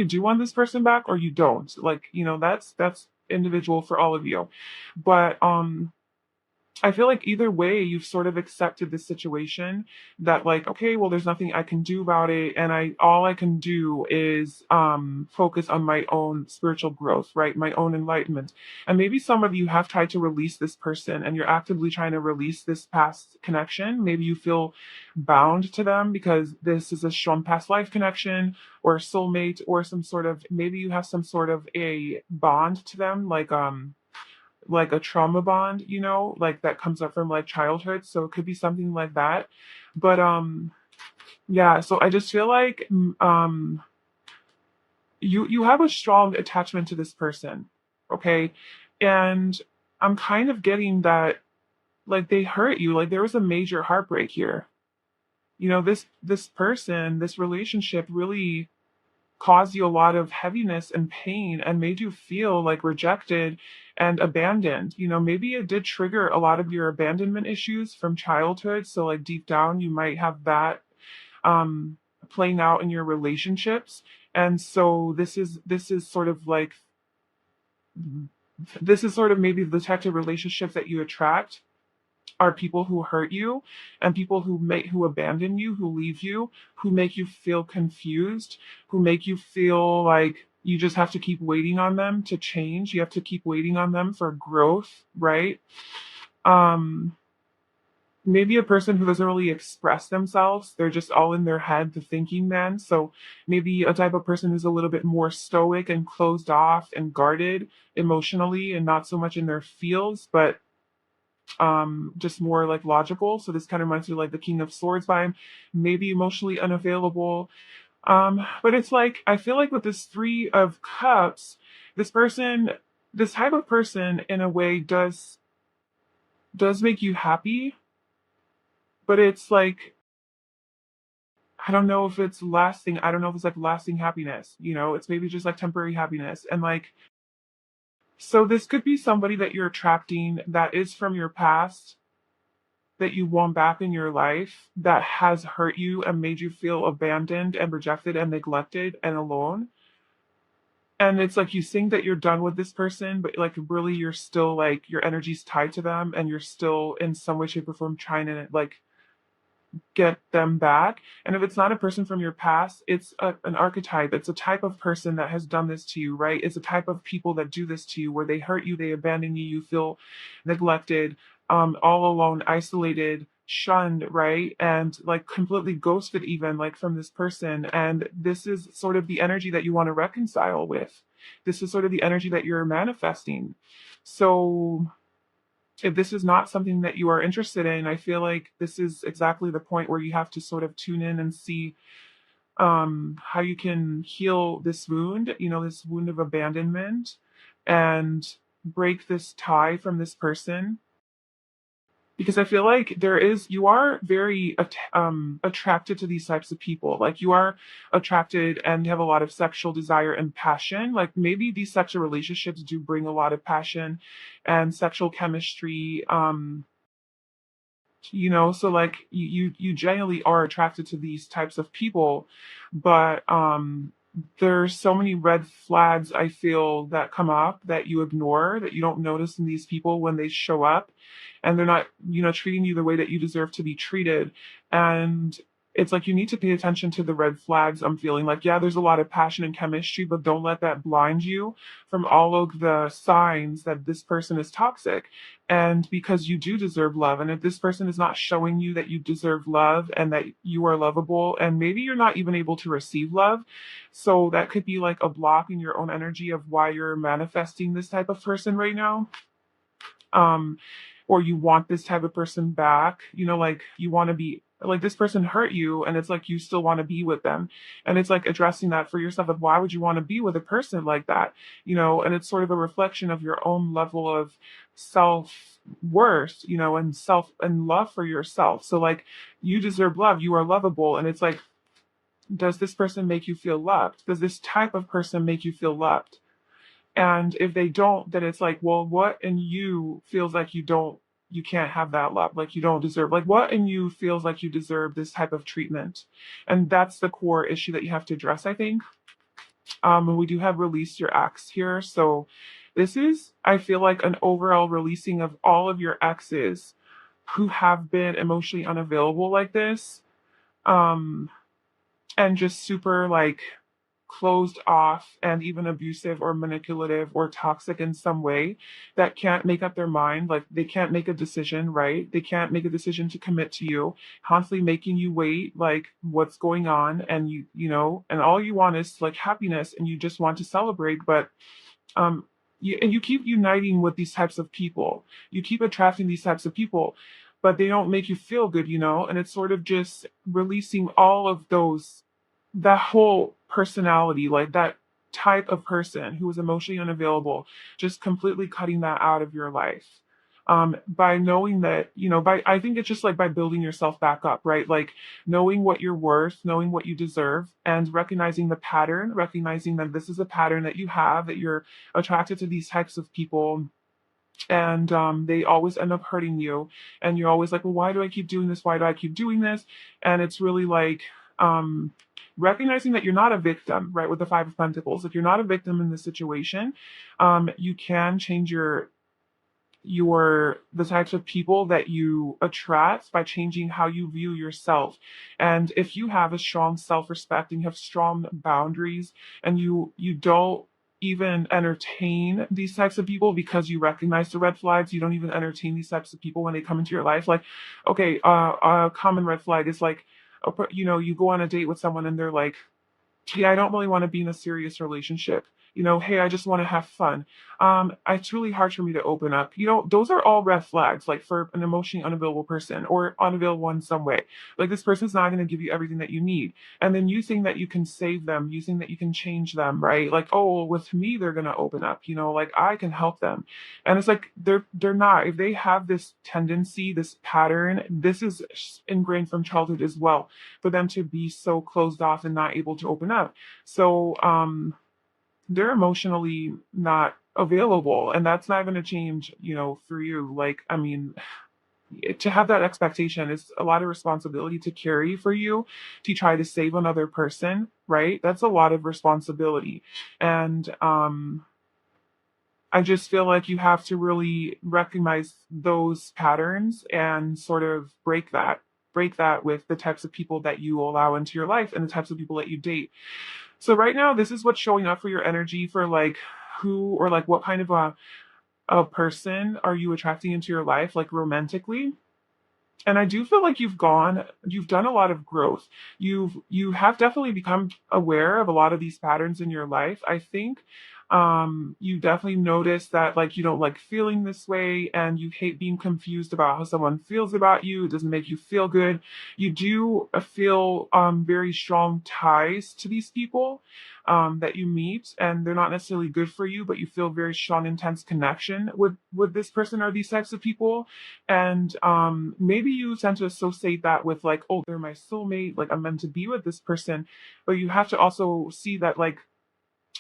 you do want this person back or you don't. Like, that's individual for all of you. But I feel like either way, you've sort of accepted this situation that like, okay, well, there's nothing I can do about it. And all I can do is focus on my own spiritual growth, right? My own enlightenment. And maybe some of you have tried to release this person and you're actively trying to release this past connection. Maybe you feel bound to them because this is a strong past life connection or a soulmate or some sort of, maybe you have some sort of a bond to them, like a trauma bond, like that comes up from like childhood. So it could be something like that. But yeah, so I just feel like you have a strong attachment to this person, okay? And I'm kind of getting that like they hurt you, like there was a major heartbreak here. This person, this relationship really caused you a lot of heaviness and pain and made you feel like rejected and abandoned. Maybe it did trigger a lot of your abandonment issues from childhood. So like deep down, you might have that um, playing out in your relationships. And so this is sort of like this is sort of maybe the type of relationships that you attract are people who hurt you and people who abandon you, who leave you, who make you feel confused, who make you feel like you just have to keep waiting on them to change. You have to keep waiting on them for growth, right? Um Maybe a person who doesn't really express themselves, they're just all in their head, the thinking man. So maybe a type of person who's a little bit more stoic and closed off and guarded emotionally and not so much in their feels, but just more like logical. So this kind of reminds me of like the King of Swords vibe, maybe emotionally unavailable. But it's like I feel like with this Three of Cups, this person, this type of person in a way does make you happy, but it's like I don't know if it's lasting. I don't know if it's like lasting happiness, it's maybe just like temporary happiness. And like so this could be somebody that you're attracting that is from your past that you want back in your life that has hurt you and made you feel abandoned and rejected and neglected and alone. And it's like you think that you're done with this person, but like really you're still like your energy's tied to them and you're still in some way, shape, or form trying to like get them back. And if it's not a person from your past, it's an archetype. It's a type of person that has done this to you, right? It's a type of people that do this to you where they hurt you, they abandon you, you feel neglected, all alone, isolated, shunned, right? And like completely ghosted, even like from this person. And this is sort of the energy that you want to reconcile with. This is sort of the energy that you're manifesting. So if this is not something that you are interested in, I feel like this is exactly the point where you have to sort of tune in and see how you can heal this wound, this wound of abandonment, and break this tie from this person because I feel like you are very attracted to these types of people. Like you are attracted and have a lot of sexual desire and passion. Like maybe these sexual relationships do bring a lot of passion and sexual chemistry. So like you genuinely are attracted to these types of people, but there's so many red flags I feel that come up that you ignore, that you don't notice in these people when they show up and they're not, treating you the way that you deserve to be treated. And it's like you need to pay attention to the red flags. I'm feeling like, yeah, there's a lot of passion and chemistry, but don't let that blind you from all of the signs that this person is toxic. And because you do deserve love. And if this person is not showing you that you deserve love and that you are lovable, and maybe you're not even able to receive love, so that could be like a block in your own energy of why you're manifesting this type of person right now. Um, or you want this type of person back, like you want to be like this person hurt you and it's like you still want to be with them. And it's like addressing that for yourself of why would you want to be with a person like that? And it's sort of a reflection of your own level of self worth, and self and love for yourself. So like you deserve love, you are lovable. And it's like, does this person make you feel loved? Does this type of person make you feel loved? And if they don't, then it's like, well, what in you feels like you can't have that love, like you don't deserve, like what in you feels like you deserve this type of treatment? And that's the core issue that you have to address, I think. And we do have release your ex here. So this is, I feel like, an overall releasing of all of your exes who have been emotionally unavailable like this. Um, and just super like closed off and even abusive or manipulative or toxic in some way, that can't make up their mind. Like they can't make a decision, right? They can't make a decision to commit to you, constantly making you wait, like what's going on. And and all you want is like happiness and you just want to celebrate. But um and you keep uniting with these types of people, you keep attracting these types of people, but they don't make you feel good, and it's sort of just releasing all of those, that whole personality, like that type of person who is emotionally unavailable, just completely cutting that out of your life. By knowing that, by, I think it's just like by building yourself back up, right? Like knowing what you're worth, knowing what you deserve, and recognizing the pattern, recognizing that this is a pattern that you have, that you're attracted to these types of people, and they always end up hurting you, and you're always like, well, why do I keep doing this, why do I keep doing this? And it's really like, um recognizing that you're not a victim, right? With the Five of Pentacles, if you're not a victim in this situation, you can change the types of people that you attract by changing how you view yourself. And if you have a strong self-respect and you have strong boundaries, and you don't even entertain these types of people because you recognize the red flags, you don't even entertain these types of people when they come into your life. Like, okay, a common red flag is like, you go on a date with someone and they're like, yeah, I don't really want to be in a serious relationship. Hey, I just want to have fun. It's really hard for me to open up. Those are all red flags, like for an emotionally unavailable person or unavailable in some way. Like this person's not going to give you everything that you need. And then you think that you can save them, you think that you can change them, right? Like, oh, with me, they're going to open up, like I can help them. And it's like, they're not. If they have this tendency, this pattern, this is ingrained from childhood as well, for them to be so closed off and not able to open up. So they're emotionally not available, and that's not going to change, for you. Like, I mean, to have that expectation is a lot of responsibility to carry for you, to try to save another person, right? That's a lot of responsibility. And I just feel like you have to really recognize those patterns and sort of break that with the types of people that you allow into your life and the types of people that you date. So right now, this is what's showing up for your energy, for like who, or like what kind of a person are you attracting into your life, like romantically. And I do feel like you've done a lot of growth. You have definitely become aware of a lot of these patterns in your life. I think you definitely notice that, like, you don't like feeling this way, and you hate being confused about how someone feels about you. It doesn't make you feel good. You do feel very strong ties to these people that you meet, and they're not necessarily good for you, but you feel very strong, intense connection with this person or these types of people. And maybe you tend to associate that with like, oh, they're my soulmate, like I'm meant to be with this person. But you have to also see that, like,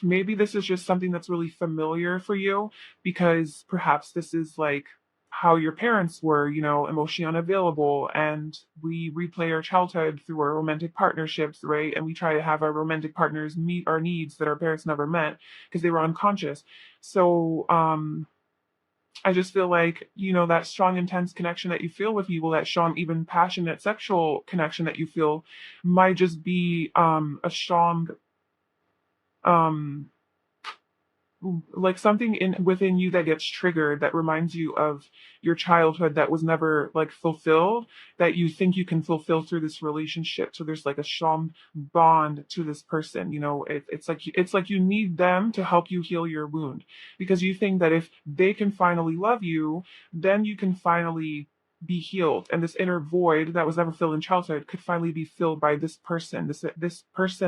maybe this is just something that's really familiar for you, because perhaps this is like how your parents were, emotionally unavailable, and we replay our childhood through our romantic partnerships, right? And we try to have our romantic partners meet our needs that our parents never met because they were unconscious. So I just feel like, that strong, intense connection that you feel with people, that strong, even passionate sexual connection that you feel, might just be a strong, um, like something in within you that gets triggered, that reminds you of your childhood that was never like fulfilled, that you think you can fulfill through this relationship. So there's like a strong bond to this person. It's like you need them to help you heal your wound, because you think that if they can finally love you, then you can finally be healed, and this inner void that was never filled in childhood could finally be filled by this person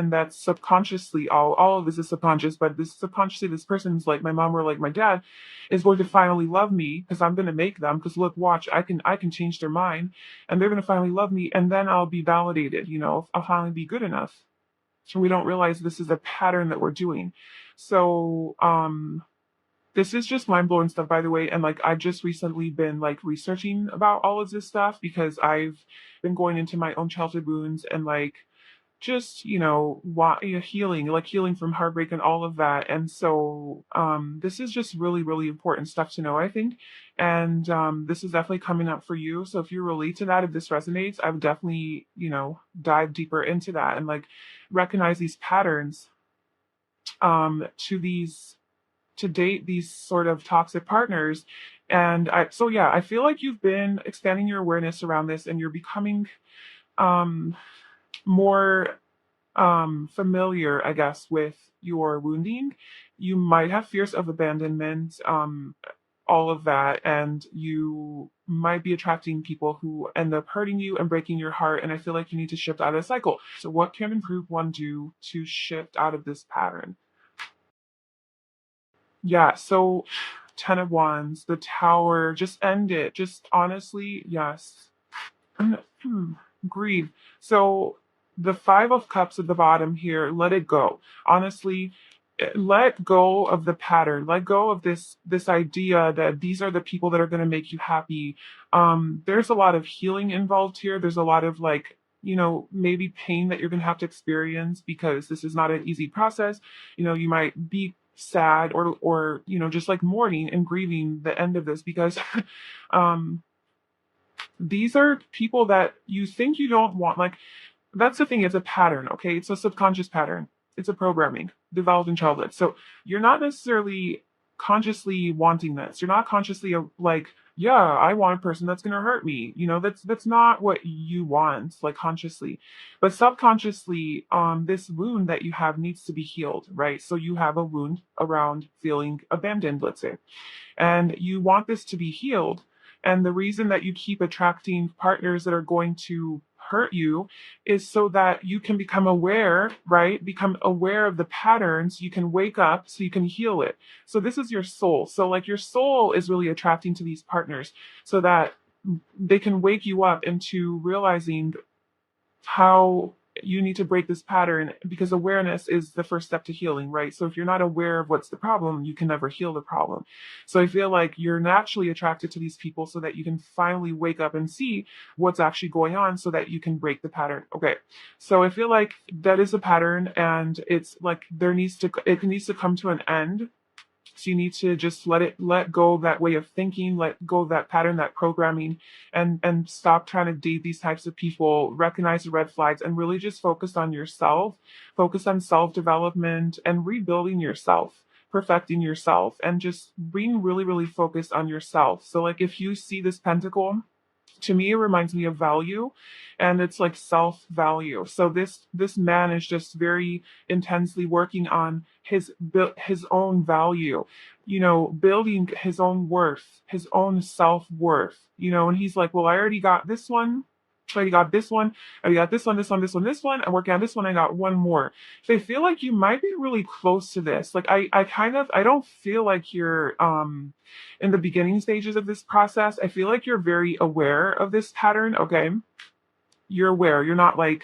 that's subconsciously, all of this is subconscious, but this subconsciously, this person's like my mom or like my dad, is going to finally love me, because I'm going to make them, because look, watch, I can change their mind, and they're going to finally love me, and then I'll be validated, I'll finally be good enough. And we don't realize this is a pattern that we're doing. So this is just mind blowing stuff, by the way. And like, I've just recently been like researching about all of this stuff, because I've been going into my own childhood wounds and like just, healing, like healing from heartbreak and all of that. And so this is just really, really important stuff to know, I think. And this is definitely coming up for you. So if you relate to that, if this resonates, I would definitely, dive deeper into that and like recognize these patterns to these to date these sort of toxic partners. And so yeah, I feel like you've been expanding your awareness around this and you're becoming um, more familiar, I guess, with your wounding. You might have fears of abandonment, all of that, and you might be attracting people who end up hurting you and breaking your heart. And I feel like you need to shift out of the cycle. So, what can improve one do to shift out of this pattern? Yeah, so Ten of Wands, the Tower, just end it. Just honestly, yes. And, grieve. So the Five of Cups at the bottom here, let it go. Honestly, let go of the pattern. Let go of this idea that these are the people that are going to make you happy. There's a lot of healing involved here. There's a lot of like, maybe pain that you're going to have to experience because this is not an easy process. You might be sad or just like mourning and grieving the end of this because um these are people that you think you don't want. Like, that's the thing, it's a pattern, okay? It's a subconscious pattern. It's a programming developed in childhood. So you're not necessarily consciously wanting this. You're not consciously like, yeah, I want a person that's gonna hurt me. That's not what you want, like consciously. But subconsciously, this wound that you have needs to be healed, right? So you have a wound around feeling abandoned, let's say, and you want this to be healed. And the reason that you keep attracting partners that are going to hurt you is so that you can become aware, right? Become aware of the patterns. You can wake up so you can heal it. So this is your soul. So like your soul is really attracting to these partners so that they can wake you up into realizing how you need to break this pattern, because awareness is the first step to healing, right? So if you're not aware of what's the problem, you can never heal the problem. So I feel like you're naturally attracted to these people so that you can finally wake up and see what's actually going on so that you can break the pattern. Okay. So I feel like that is a pattern, and it's like it needs to come to an end. So you need to just let go of that way of thinking, let go of that pattern, that programming, and stop trying to date these types of people, recognize the red flags, and really just focus on yourself, focus on self-development and rebuilding yourself, perfecting yourself, and just being really, really focused on yourself. So like if you see this pentacle, to me it reminds me of value, and it's like self value. So this man is just very intensely working on his own value, building his own worth, his own self-worth, and he's like, well, I already got this one, I already got this one, I already got this one, I'm working on this one, I got one more. So I feel like you might be really close to this. Like I don't feel like you're in the beginning stages of this process. I feel like you're very aware of this pattern. Okay. You're aware. You're not like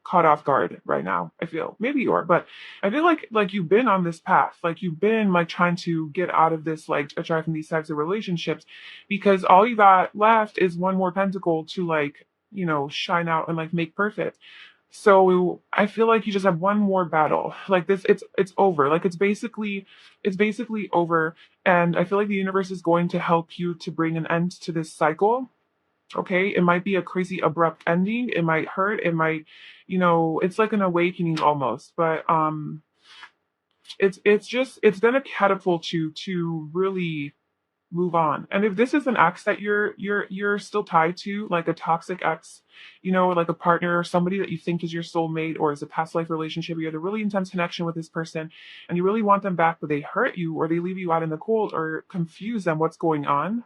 caught off guard right now. I feel maybe you are, but I feel like you've been on this path. Like you've been like trying to get out of this, like attracting these types of relationships, because all you got left is one more pentacle to like, shine out and like make perfect. So I feel like you just have one more battle. Like this, it's over. Like it's basically over. And I feel like the universe is going to help you to bring an end to this cycle. Okay. It might be a crazy abrupt ending. It might hurt. It might, it's like an awakening almost. But it's gonna catapult you to really move on. And if this is an ex that you're still tied to, like a toxic ex, like a partner or somebody that you think is your soulmate or is a past life relationship, you have a really intense connection with this person and you really want them back, but they hurt you or they leave you out in the cold or confuse them what's going on,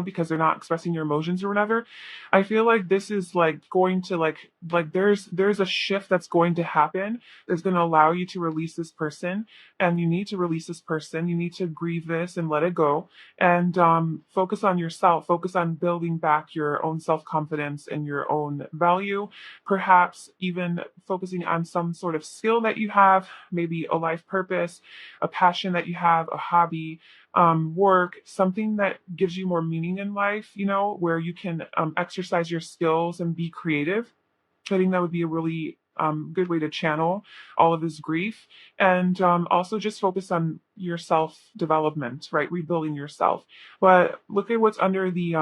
because they're not expressing your emotions or whatever. I feel like this is like going to like there's a shift that's going to happen that's going to allow you to release this person, and you need to release this person. You need to grieve this and let it go, and focus on yourself. Focus on building back your own self confidence and your own value. Perhaps even focusing on some sort of skill that you have, maybe a life purpose, a passion that you have, a hobby, work, something that gives you more meaning in life, where you can exercise your skills and be creative. I think that would be a really good way to channel all of this grief, and also just focus on your self development, right? Rebuilding yourself. But look at what's under the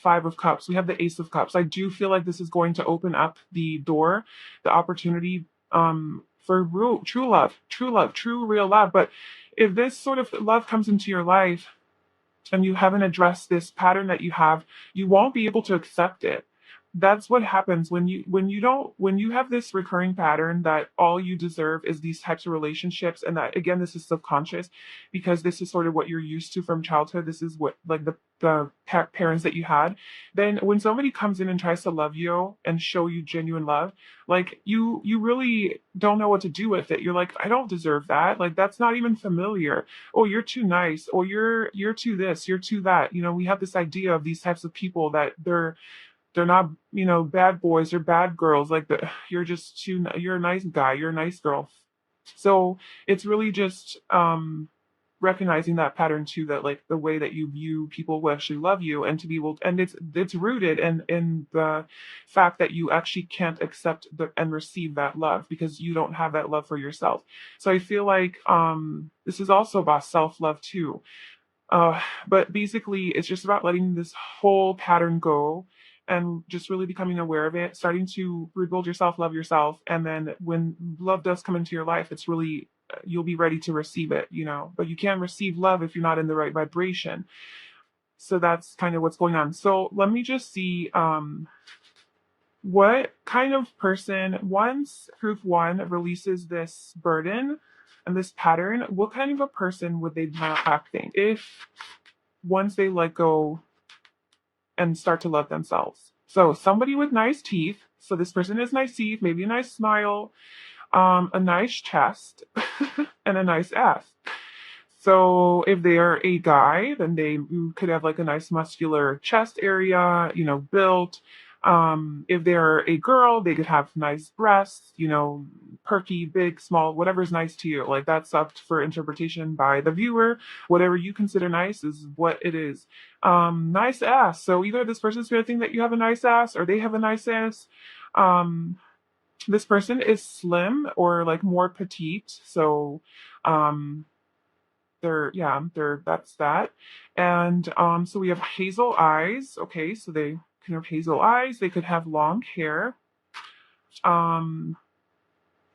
Five of Cups. We have the Ace of Cups. I do feel like this is going to open up the door, the opportunity for true love, true real love. But if this sort of love comes into your life and you haven't addressed this pattern that you have, you won't be able to accept it. That's what happens when you have this recurring pattern that all you deserve is these types of relationships, and that again, this is subconscious because this is sort of what you're used to from childhood. This is what, like, the parents that you had. Then when somebody comes in and tries to love you and show you genuine love, like, you really don't know what to do with it. You're like, I don't deserve that. Like, that's not even familiar. Oh, you're too nice. Or you're too this, you're too that. We have this idea of these types of people that they're not, bad boys or bad girls. Like, you're a nice guy, you're a nice girl. So it's really just recognizing that pattern too, that like the way that you view people who actually love you, and to be able, and it's rooted in the fact that you actually can't accept and receive that love because you don't have that love for yourself. So I feel like this is also about self-love too. But basically, it's just about letting this whole pattern go and just really becoming aware of it, starting to rebuild yourself, love yourself. And then when love does come into your life, it's really, you'll be ready to receive it. But you can't receive love if you're not in the right vibration. So that's kind of what's going on. So let me just see what kind of person, once proof one releases this burden and this pattern, what kind of a person would they be acting if once they let go and start to love themselves? So somebody with nice teeth. So this person has nice teeth, maybe a nice smile, a nice chest, and a nice ass. So if they are a guy, then they could have like a nice muscular chest area, built. If they're a girl, they could have nice breasts, perky, big, small, whatever's nice to you. Like, that's up for interpretation by the viewer. Whatever you consider nice is what it is. Nice ass. So either this person's gonna think that you have a nice ass or they have a nice ass. This person is slim or like more petite. So that's that. And so we have hazel eyes. Okay, so they can have hazel eyes. They could have long hair. Um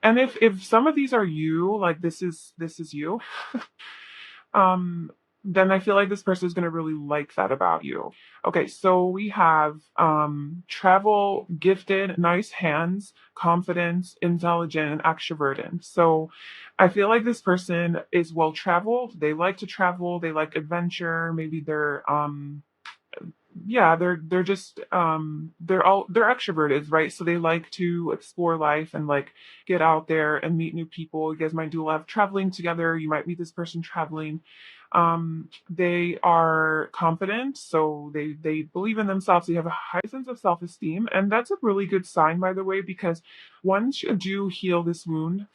and if some of these are you, like this is you, um then I feel like this person is going to really like that about you. Okay, so we have travel, gifted, nice hands, confidence, intelligent, and extroverted. So I feel like this person is well traveled. They like to travel, they like adventure. Maybe they're yeah, they're just they're extroverted, right? So they like to explore life and like get out there and meet new people. You guys might do a lot of traveling together. You might meet this person traveling. They are confident, so they believe in themselves. They have a high sense of self-esteem, and that's a really good sign, by the way, because once you do heal this wound,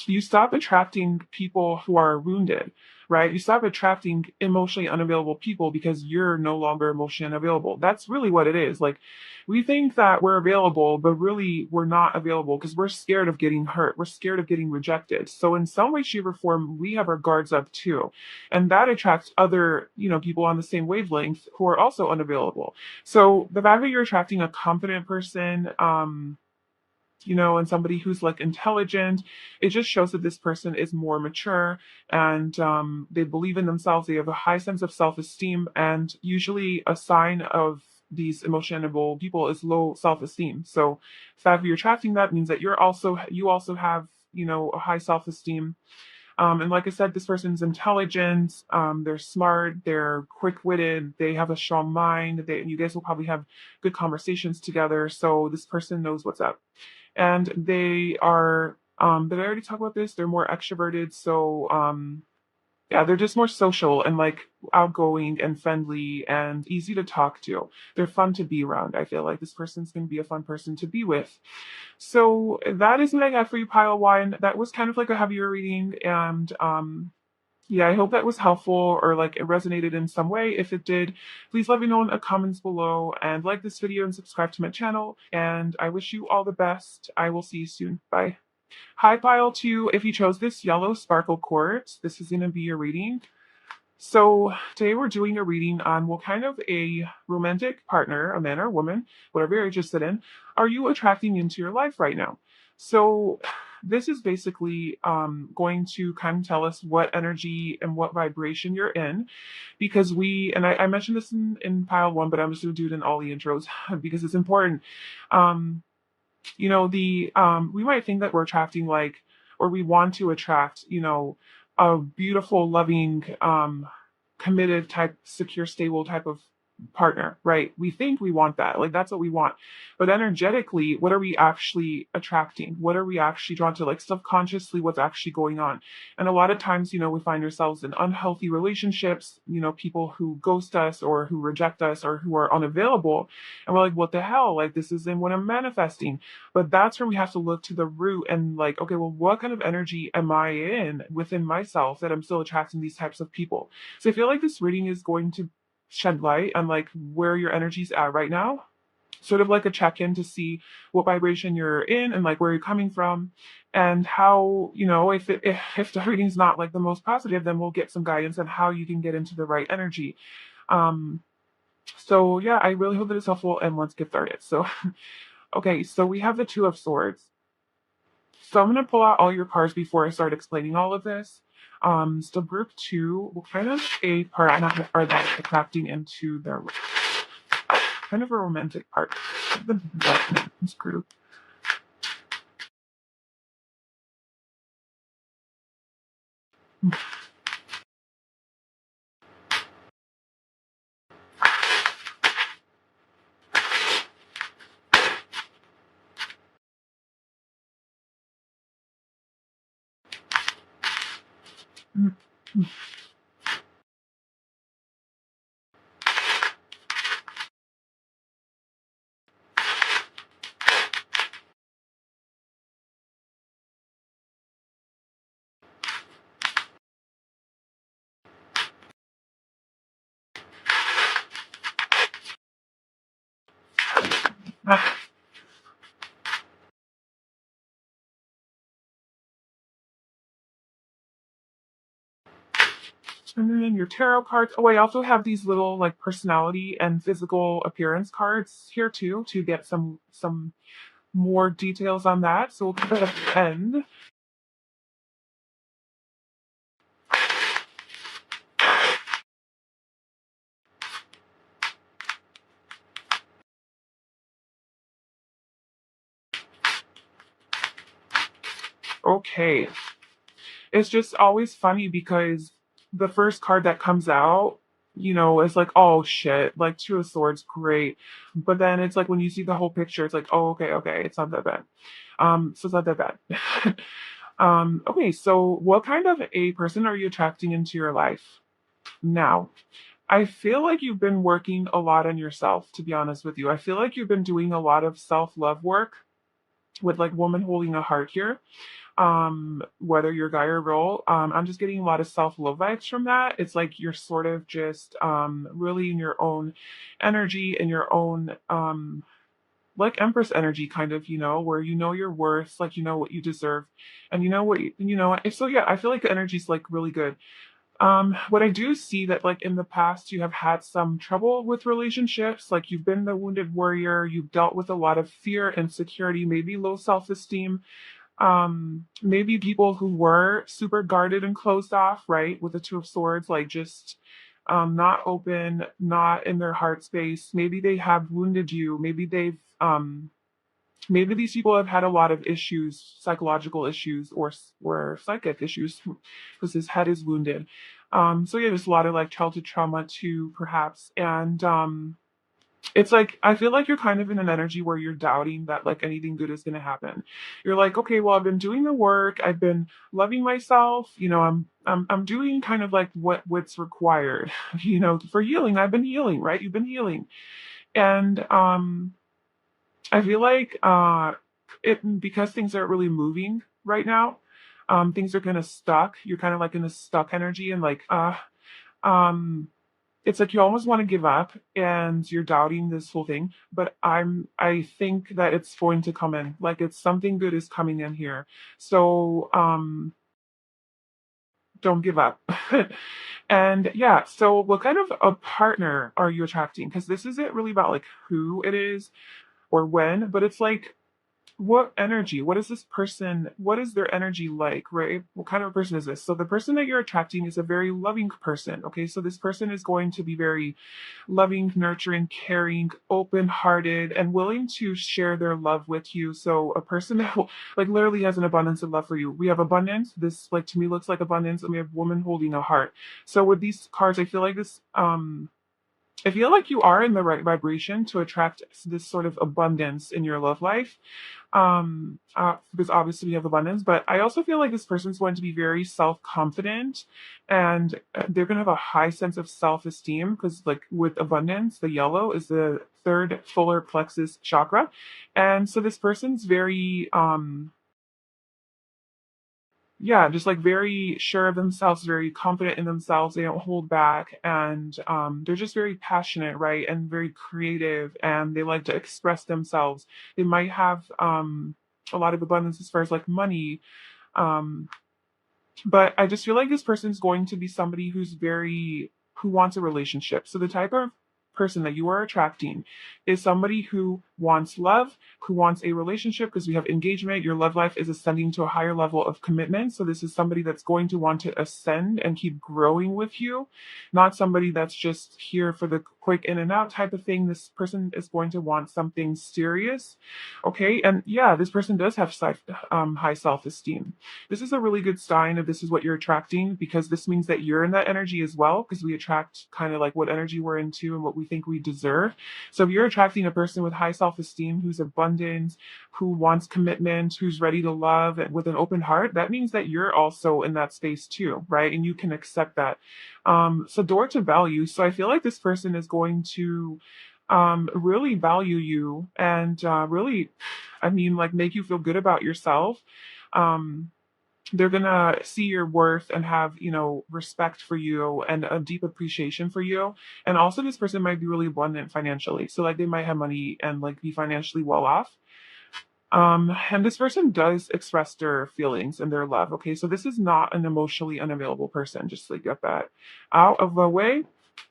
you stop attracting people who are wounded, right? You stop attracting emotionally unavailable people because you're no longer emotionally unavailable. That's really what it is. Like, we think that we're available, but really we're not available because we're scared of getting hurt. We're scared of getting rejected. So in some way, shape, or form, we have our guards up too. And that attracts other, people on the same wavelength who are also unavailable. So the fact that you're attracting a confident person, and somebody who's like intelligent, it just shows that this person is more mature, and they believe in themselves. They have a high sense of self-esteem, and usually a sign of these emotional people is low self-esteem. So the fact that you're attracting that means that you also have, a high self-esteem. And like I said, this person's intelligent, they're smart, they're quick-witted, they have a strong mind. You guys will probably have good conversations together. So this person knows what's up. And they are, did I already talk about this? They're more extroverted. So yeah, they're just more social and like outgoing and friendly and easy to talk to. They're fun to be around. I feel like this person's going to be a fun person to be with. So that is what I got for you, pile one. That was kind of like a heavier reading, and Yeah, I hope that was helpful or like it resonated in some way. If it did, please let me know in the comments below and like this video and subscribe to my channel. And I wish you all the best. I will see you soon. Bye. High pile two, if you chose this yellow sparkle quartz, this is going to be your reading. So today we're doing a reading on what kind of a romantic partner, a man or a woman, whatever you're interested in, are you attracting into your life right now? So this is basically going to kind of tell us what energy and what vibration you're in, because I mentioned this in pile one, but I'm just going to do it in all the intros because it's important. Um, the we might think that we're attracting like or we want to attract a beautiful loving committed type secure stable type of partner, right? We think we want that, like that's what we want, but energetically what are we actually attracting? What are we actually drawn to, like subconsciously what's actually going on? And a lot of times we find ourselves in unhealthy relationships, people who ghost us or who reject us or who are unavailable, and we're like, what the hell, like this isn't what I'm manifesting. But that's where we have to look to the root and like, okay, well, what kind of energy am I in within myself that I'm still attracting these types of people? So I feel like this reading is going to shed light on like where your energy's at right now. Sort of like a check-in to see what vibration you're in and like where you're coming from, and how if the reading's not like the most positive, then we'll get some guidance on how you can get into the right energy. Um, so yeah, I really hope that it's helpful, and let's get started. So okay, so we have the Two of Swords. So I'm going to pull out all your cards before I start explaining all of this. So group two, what kind of a partner are they attracting into their kind of a romantic part of this group? And then your tarot cards. Oh, I also have these little like personality and physical appearance cards here too to get some more details on that. So we'll keep that at the end. Okay. It's just always funny because the first card that comes out, is like, oh shit, like Two of Swords, great. But then it's like when you see the whole picture, it's like, oh, okay, it's not that bad. So it's not that bad. Okay, so what kind of a person are you attracting into your life? Now, I feel like you've been working a lot on yourself, to be honest with you. I feel like you've been doing a lot of self-love work with like woman holding a heart here, whether you're guy or girl. I'm just getting a lot of self-love vibes from that. It's like you're sort of just really in your own energy and your own like Empress energy, kind of, where you know your worth, like you know what you deserve, and you know what so yeah, I feel like the energy's like really good. What I do see that like in the past you have had some trouble with relationships, like you've been the wounded warrior, you've dealt with a lot of fear, insecurity, maybe low self-esteem, maybe people who were super guarded and closed off, right, with the Two of Swords, like just not open, not in their heart space. Maybe they have wounded you, maybe these people have had a lot of issues, psychological issues or psychic issues, because his head is wounded. So yeah, there's a lot of like childhood trauma too, perhaps. And it's like I feel like you're kind of in an energy where you're doubting that like anything good is going to happen. You're like, okay, well, I've been doing the work, I've been loving myself, I'm doing kind of like what's required, for healing. I've been healing, right? You've been healing, and I feel like it because things aren't really moving right now. things are kind of stuck. You're kind of like in a stuck energy and like, um, it's like you almost want to give up and you're doubting this whole thing, but I think that it's going to come in. Like it's something good is coming in here. So don't give up. And yeah, so what kind of a partner are you attracting? Because this isn't really about like who it is or when, but it's like what energy, what is this person, what is their energy like, right? What kind of a person is this? So the person that you're attracting is a very loving person. Okay, so this person is going to be very loving, nurturing, caring, open-hearted, and willing to share their love with you. So a person that like literally has an abundance of love for you. We have abundance. This like to me looks like abundance, and we have woman holding a heart. So with these cards, I feel like this I feel like you are in the right vibration to attract this sort of abundance in your love life. Because obviously we have abundance, but I also feel like this person's going to be very self-confident and they're going to have a high sense of self-esteem because like with abundance, the yellow is the third solar plexus chakra. And so this person's very, yeah, just like very sure of themselves, very confident in themselves. They don't hold back, and they're just very passionate, right, and very creative, and they like to express themselves. They might have a lot of abundance as far as like money, um, but I just feel like this person's going to be somebody who wants a relationship. So the type of person that you are attracting is somebody who wants love, who wants a relationship because we have engagement. Your love life is ascending to a higher level of commitment. So this is somebody that's going to want to ascend and keep growing with you, not somebody that's just here for the quick in and out type of thing. This person is going to want something serious. Okay. And yeah, this person does have high self esteem. This is a really good sign of this is what you're attracting because this means that you're in that energy as well because we attract kind of like what energy we're into and what we think we deserve. So if you're attracting a person with high self-esteem, who's abundant, who wants commitment, who's ready to love and with an open heart, that means that you're also in that space too, right? And you can accept that. So door to value. So I feel like this person is going to really value you and really, I mean, like make you feel good about yourself. Um, they're gonna see your worth and have respect for you and a deep appreciation for you. And also this person might be really abundant financially, so like they might have money and like be financially well off. And this person does express their feelings and their love. Okay, so this is not an emotionally unavailable person. Just like get that out of the way.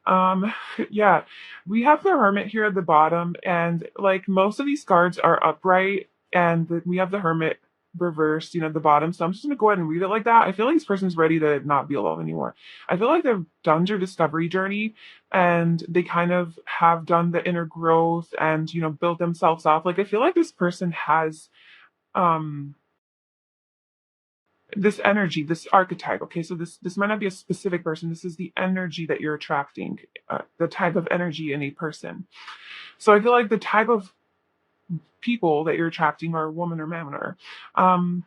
Um, yeah, we have the Hermit here at the bottom, and like most of these cards are upright, and we have the Hermit reversed, at the bottom. So I'm just gonna go ahead and read it like that. I feel like this person's ready to not be alone anymore. I feel like they've done their discovery journey and they kind of have done the inner growth and built themselves up. Like I feel like this person has um this energy, this archetype. Okay, so this might not be a specific person. This is the energy that you're attracting, the type of energy in a person. So I feel like the type of people that you're attracting, or woman or man, or um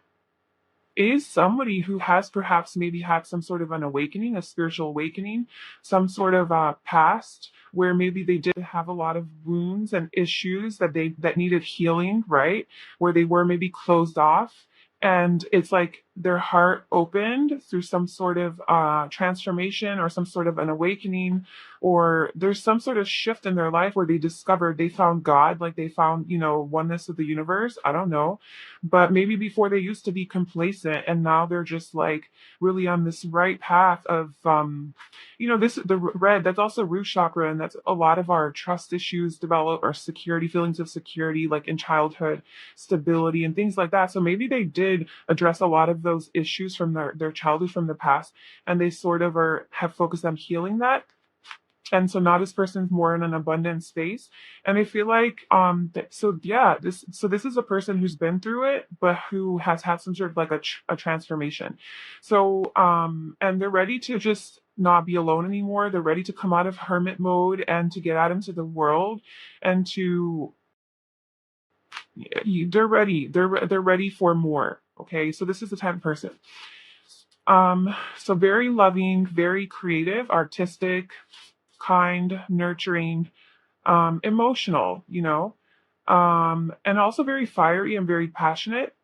is somebody who has perhaps maybe had some sort of an awakening, a spiritual awakening, some sort of past where maybe they did have a lot of wounds and issues that needed healing, right? Where they were maybe closed off. And it's like their heart opened through some sort of transformation or some sort of an awakening, or there's some sort of shift in their life where they found God, like they found, oneness of the universe. I don't know, but maybe before they used to be complacent and now they're just like really on this right path of the red, that's also root chakra, and that's a lot of our trust issues develop, our security, feelings of security like in childhood, stability and things like that. So maybe they did address a lot of those issues from their childhood, from the past, and they sort of have focused on healing that. And so now this person's more in an abundant space, and I feel like so yeah, this is a person who's been through it but who has had some sort of like a transformation. So and they're ready to just not be alone anymore. They're ready to come out of hermit mode and to get out into the world, and to they're ready, they're ready for more. Okay, so this is the type of person. So very loving, very creative, artistic, kind, nurturing, emotional, and also very fiery and very passionate,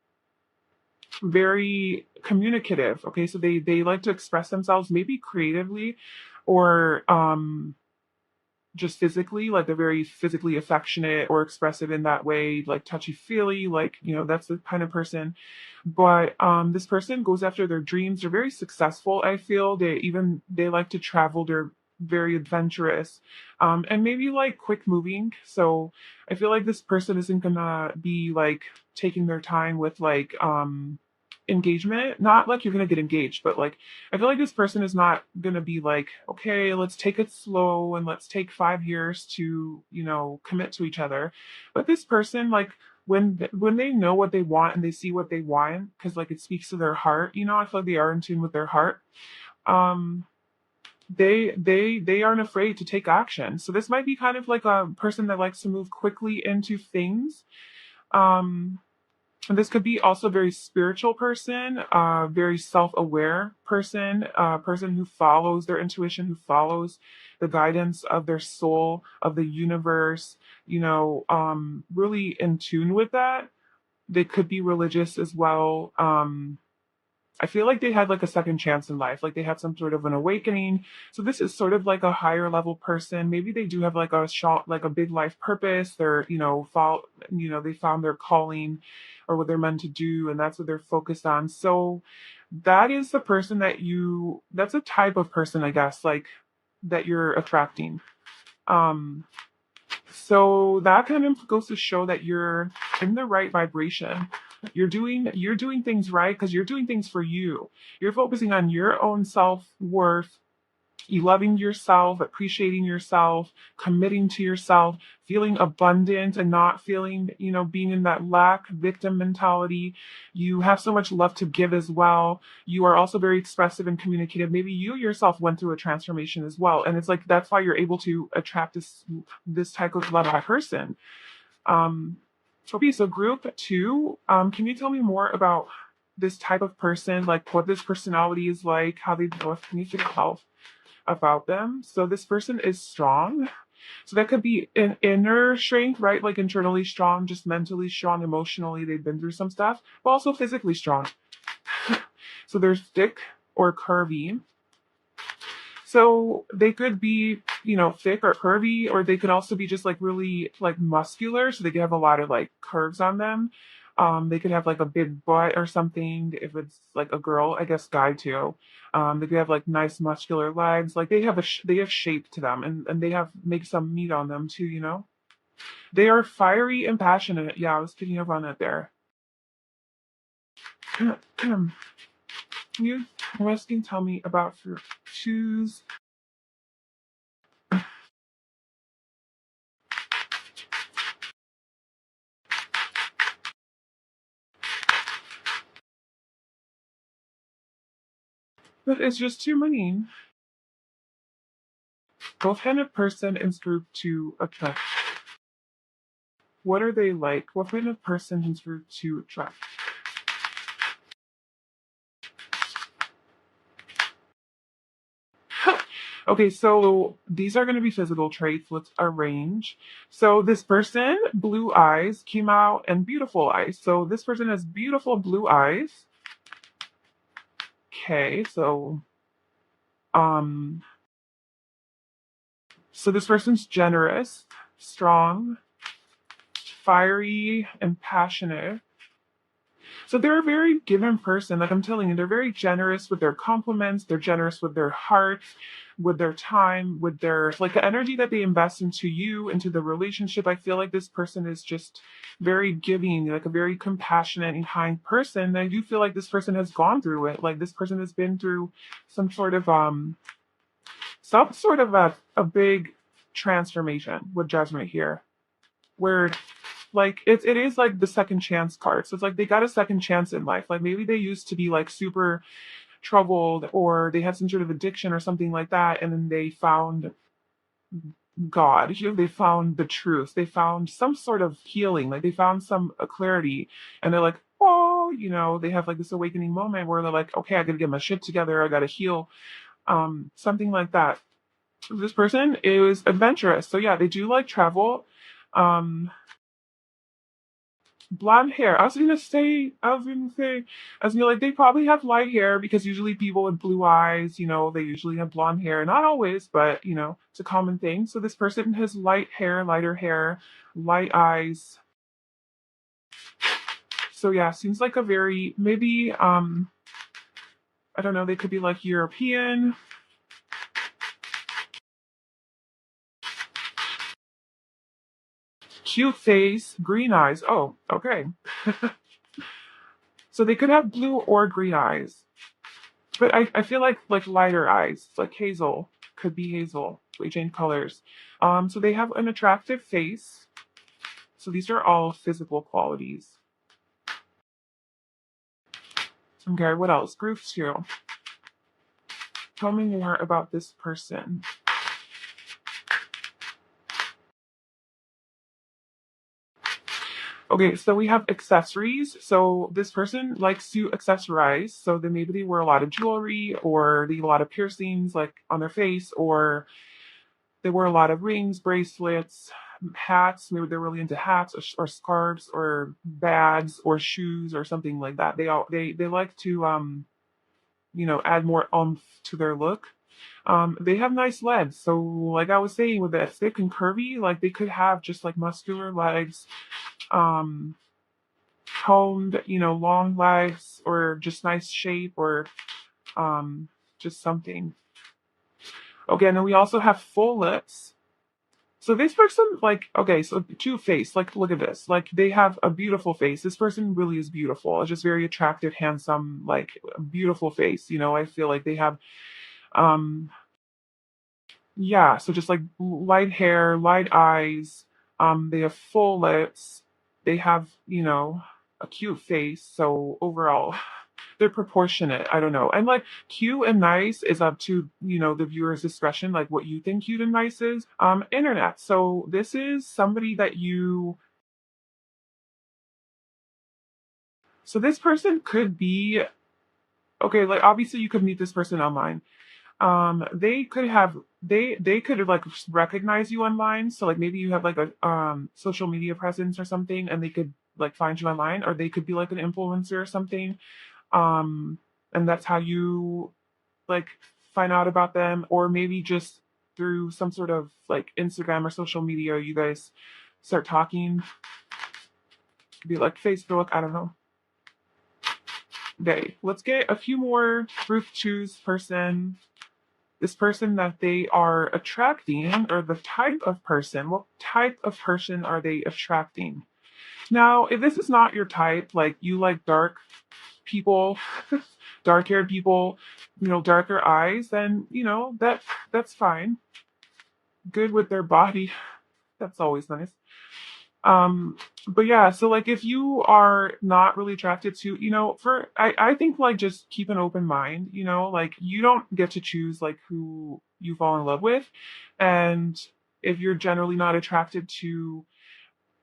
very communicative. Okay, so they like to express themselves maybe creatively, or just physically, like they're very physically affectionate or expressive in that way, like touchy feely, like, that's the kind of person. But this person goes after their dreams. They're very successful, I feel. They like to travel. They're very adventurous, and maybe like quick moving. So I feel like this person isn't gonna be like taking their time with like engagement. Not like you're gonna get engaged, but like I feel like this person is not gonna be like, okay, let's take it slow and let's take 5 years to, commit to each other. But this person, like, when they know what they want and they see what they want, because like it speaks to their heart, I feel like they are in tune with their heart. Um, they aren't afraid to take action. So this might be kind of like a person that likes to move quickly into things. Um, and this could be also a very spiritual person, very self-aware person, person who follows their intuition, who follows the guidance of their soul, of the universe, really in tune with that. They could be religious as well. I feel like they had like a second chance in life, like they had some sort of an awakening. So this is sort of like a higher level person. Maybe they do have like a shot, like a big life purpose. They're, they found their calling or what they're meant to do, and that's what they're focused on. So that is the person that's a type of person, I guess, like that you're attracting. Um, so that kind of goes to show that you're in the right vibration. You're doing things right because you're doing things for you. You're focusing on your own self-worth, you loving yourself, appreciating yourself, committing to yourself, feeling abundant and not feeling, being in that lack victim mentality. You have so much love to give as well. You are also very expressive and communicative. Maybe you yourself went through a transformation as well. And it's like that's why you're able to attract this type of love person. Um, okay, so group two, can you tell me more about this type of person, like what this personality is like, how they develop? Can you tell about them? So this person is strong. So that could be an inner strength, right? Like internally strong, just mentally strong, emotionally, they've been through some stuff, but also physically strong. So they're thick or curvy. So they could be, thick or curvy, or they could also be just like really like muscular. So they could have a lot of like curves on them. They could have like a big butt or something if it's like a girl, I guess guy too. They could have like nice muscular legs. Like they have shape to them, and they have make some meat on them too. They are fiery and passionate. Yeah, I was picking up on that there. Can you, I'm asking, tell me about your shoes. But it's just too many. What kind of person is group to attract? What are they like? What kind of person is group to attract? Okay, so these are going to be physical traits. Let's arrange. So this person, blue eyes, came out, and beautiful eyes. So this person has beautiful blue eyes. Okay, um, so this person's generous, strong, fiery, and passionate. So they're a very given person. Like I'm telling you, they're very generous with their compliments. They're generous with their heart, with their time, with their like the energy that they invest into you, into the relationship. I feel like this person is just very giving, like a very compassionate and kind person. And I do feel like this person has gone through it. Like this person has been through some sort of a big transformation with judgment here. Where like it is like the second chance card. So it's like they got a second chance in life. Like maybe they used to be like super troubled or they had some sort of addiction or something like that, and then they found God. They found the truth. They found some sort of healing. Like they found some clarity, and they're like, oh, they have like this awakening moment where they're like, okay, I gotta get my shit together. I gotta heal. Something like that. This person is adventurous. So yeah, they do like travel. Um, blonde hair. I was gonna like, they probably have light hair because usually people with blue eyes, they usually have blonde hair. Not always, but it's a common thing. So this person has lighter hair, light eyes. So yeah, seems like a very, maybe, I don't know, they could be like European. Cute face, green eyes. Oh, okay. So they could have blue or green eyes. But I feel like lighter eyes, like hazel, could be hazel. We change colors. So they have an attractive face. So these are all physical qualities. Okay, what else? Group two. Tell me more about this person. Okay, so we have accessories. So this person likes to accessorize. So then maybe they wear a lot of jewelry or they have a lot of piercings like on their face, or they wear a lot of rings, bracelets, hats. Maybe they're really into hats or scarves or bags or shoes or something like that. They like to add more oomph to their look. They have nice legs. So like I was saying, with the thick and curvy, like they could have just like muscular legs, um, toned, long legs, or just nice shape, or just something. Okay, and then we also have full lips. So this person, like, okay, so two face, like, look at this. Like, they have a beautiful face. This person really is beautiful. It's just very attractive, handsome, like, a beautiful face. I feel like they have, um, yeah, so just like light hair, light eyes. They have full lips. They have, a cute face. So overall, they're proportionate. I don't know. And like cute and nice is up to, the viewer's discretion, like what you think cute and nice is. Internet. So this is somebody that so this person could be, okay, like obviously you could meet this person online. They could have, they could like recognize you online. So like maybe you have like a social media presence or something, and they could like find you online, or they could be like an influencer or something. Um, and that's how you like find out about them, or maybe just through some sort of like Instagram or social media, you guys start talking. Could be like Facebook, I don't know. Okay, let's get a few more group choose person. This person that they are attracting, or the type of person. What type of person are they attracting? Now, if this is not your type, like you like dark people, dark haired people, darker eyes, then that's fine. Good with their body. That's always nice. Um, but yeah, so like if you are not really attracted to, I think like just keep an open mind, like you don't get to choose like who you fall in love with. And if you're generally not attracted to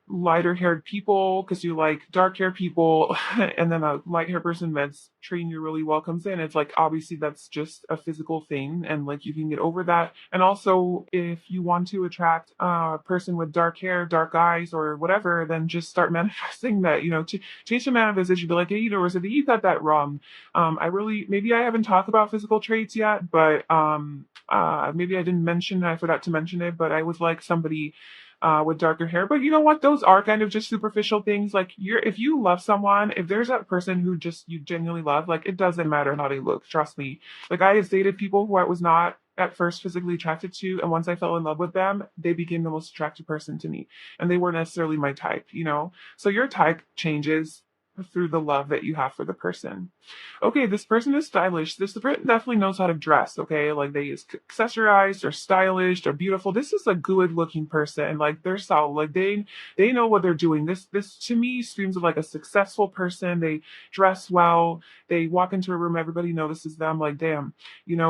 lighter haired people because you like dark haired people, and then a light haired person that's treating you really well comes in, it's like obviously that's just a physical thing, and like you can get over that. And also if you want to attract a person with dark hair, dark eyes, or whatever, then just start manifesting that, to change the manifestation. Be like, hey, Rosalie, you got that wrong. I really, maybe I haven't talked about physical traits yet, but maybe I didn't mention, I forgot to mention it, but I was like somebody with darker hair. But you know what? Those are kind of just superficial things. Like if you love someone, if there's that person who just you genuinely love, like it doesn't matter how they look. Trust me. Like I have dated people who I was not at first physically attracted to, and once I fell in love with them, they became the most attractive person to me, and they weren't necessarily my type. So your type changes through the love that you have for the person. Okay, this person is stylish. This person definitely knows how to dress. Okay, like they is accessorized or stylish or beautiful. This is a good looking person. Like they're solid. Like they know what they're doing. This to me screams of like a successful person. They dress well. They walk into a room, everybody notices them. Like damn,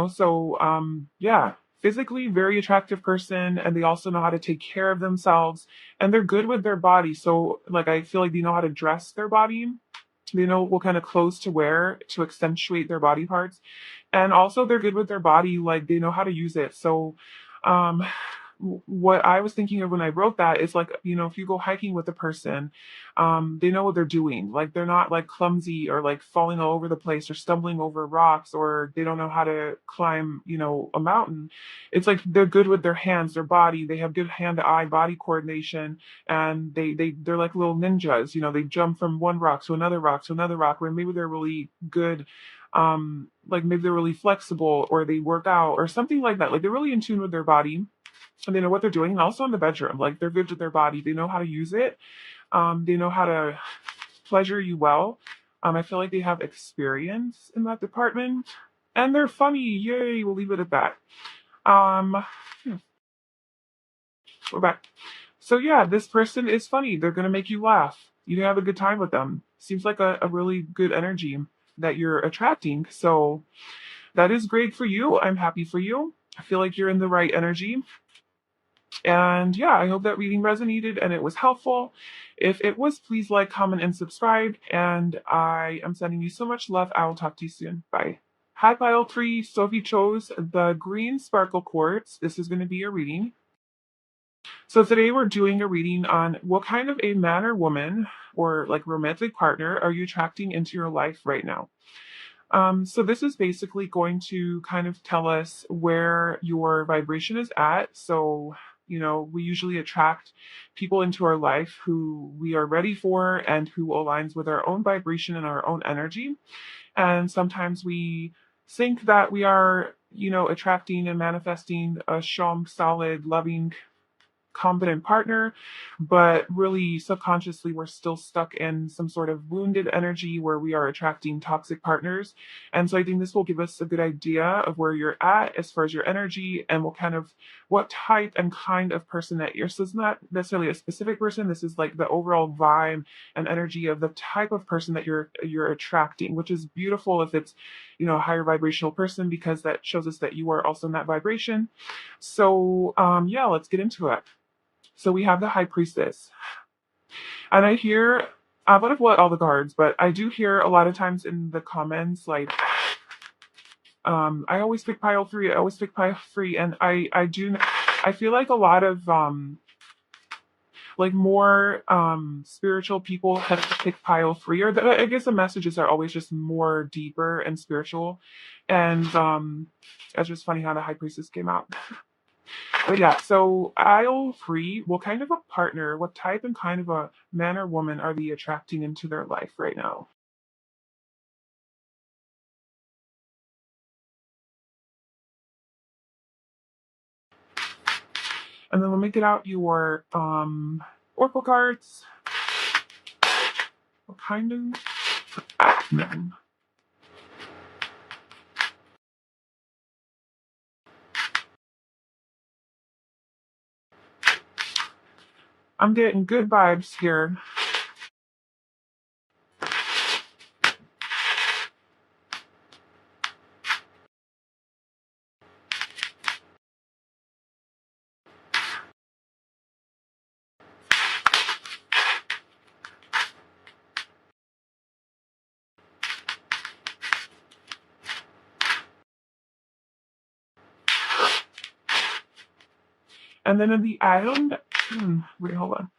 So yeah. Physically very attractive person, and they also know how to take care of themselves, and they're good with their body. So like I feel like they know how to dress their body. They know what kind of clothes to wear to accentuate their body parts. And also they're good with their body, like they know how to use it. So um what I was thinking of when I wrote that is like, if you go hiking with a person, they know what they're doing. Like they're not like clumsy or like falling all over the place or stumbling over rocks, or they don't know how to climb, a mountain. It's like they're good with their hands, their body. They have good hand-to-eye body coordination, and they're like little ninjas. They jump from one rock to another rock to another rock, where maybe they're really good, like maybe they're really flexible, or they work out or something like that. Like they're really in tune with their body, and they know what they're doing. And also in the bedroom, like they're good with their body. They know how to use it. They know how to pleasure you well. I feel like they have experience in that department, and they're funny. Yay! We'll leave it at that. Um, we're back. So yeah, this person is funny. They're gonna make you laugh. You have a good time with them. Seems like a really good energy that you're attracting. So that is great for you. I'm happy for you. I feel like you're in the right energy. And yeah, I hope that reading resonated and it was helpful. If it was, please like, comment, and subscribe. And I am sending you so much love. I will talk to you soon. Bye. Hi, pile 3. So if you chose the green sparkle quartz, this is going to be your reading. So today we're doing a reading on what kind of a man or woman or like romantic partner are you attracting into your life right now. So this is basically going to kind of tell us where your vibration is at. So, we usually attract people into our life who we are ready for and who aligns with our own vibration and our own energy. And sometimes we think that we are, attracting and manifesting a strong, solid, loving, competent partner, but really subconsciously we're still stuck in some sort of wounded energy where we are attracting toxic partners. And so I think this will give us a good idea of where you're at as far as your energy and what type and kind of person that you're. So it's not necessarily a specific person. This is like the overall vibe and energy of the type of person that you're attracting, which is beautiful if it's, a higher vibrational person, because that shows us that you are also in that vibration. So yeah, let's get into it. So we have the High Priestess. And I hear, I would have what all the cards, but I do hear a lot of times in the comments, like, I always pick pile 3, I always pick pile 3. And I feel like a lot of, like more spiritual people have to pick pile 3, or I guess the messages are always just more deeper and spiritual. And it's just funny how the High Priestess came out. But yeah, so aisle 3, what kind of a partner, what type and kind of a man or woman are they attracting into their life right now? And then let me get out your oracle cards. What kind of men? I'm getting good vibes here. And then in the island, wait, hold on.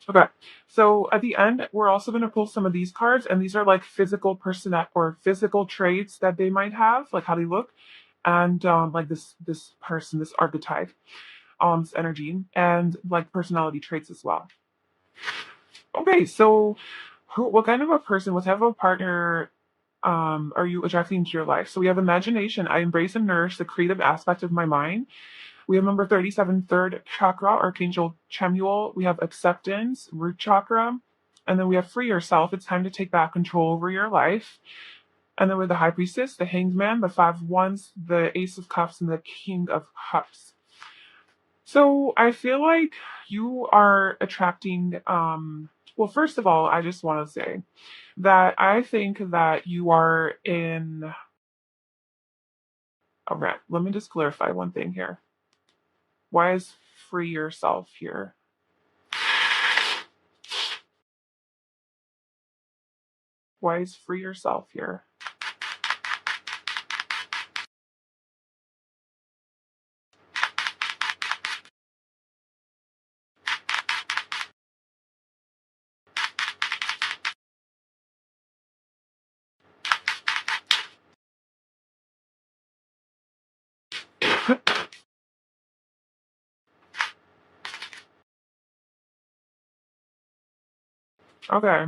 Okay. So at the end, we're also going to pull some of these cards, and these are like physical person or physical traits that they might have, like how they look, and like this person, this archetype, this energy, and like personality traits as well. Okay, so what kind of a person, what type of a partner are you attracting into your life? So we have imagination. I embrace and nourish the creative aspect of my mind. We have number 37, third chakra, Archangel Chemuel. We have acceptance, root chakra. And then we have free yourself. It's time to take back control over your life. And then with the High Priestess, the Hanged Man, the Five of Wands, the Ace of Cups, and the King of Cups. So I feel like you are attracting, well, first of all, I just want to say that I think that you are in, okay, let me just clarify one thing here. Why is free yourself here? Why is free yourself here? Okay.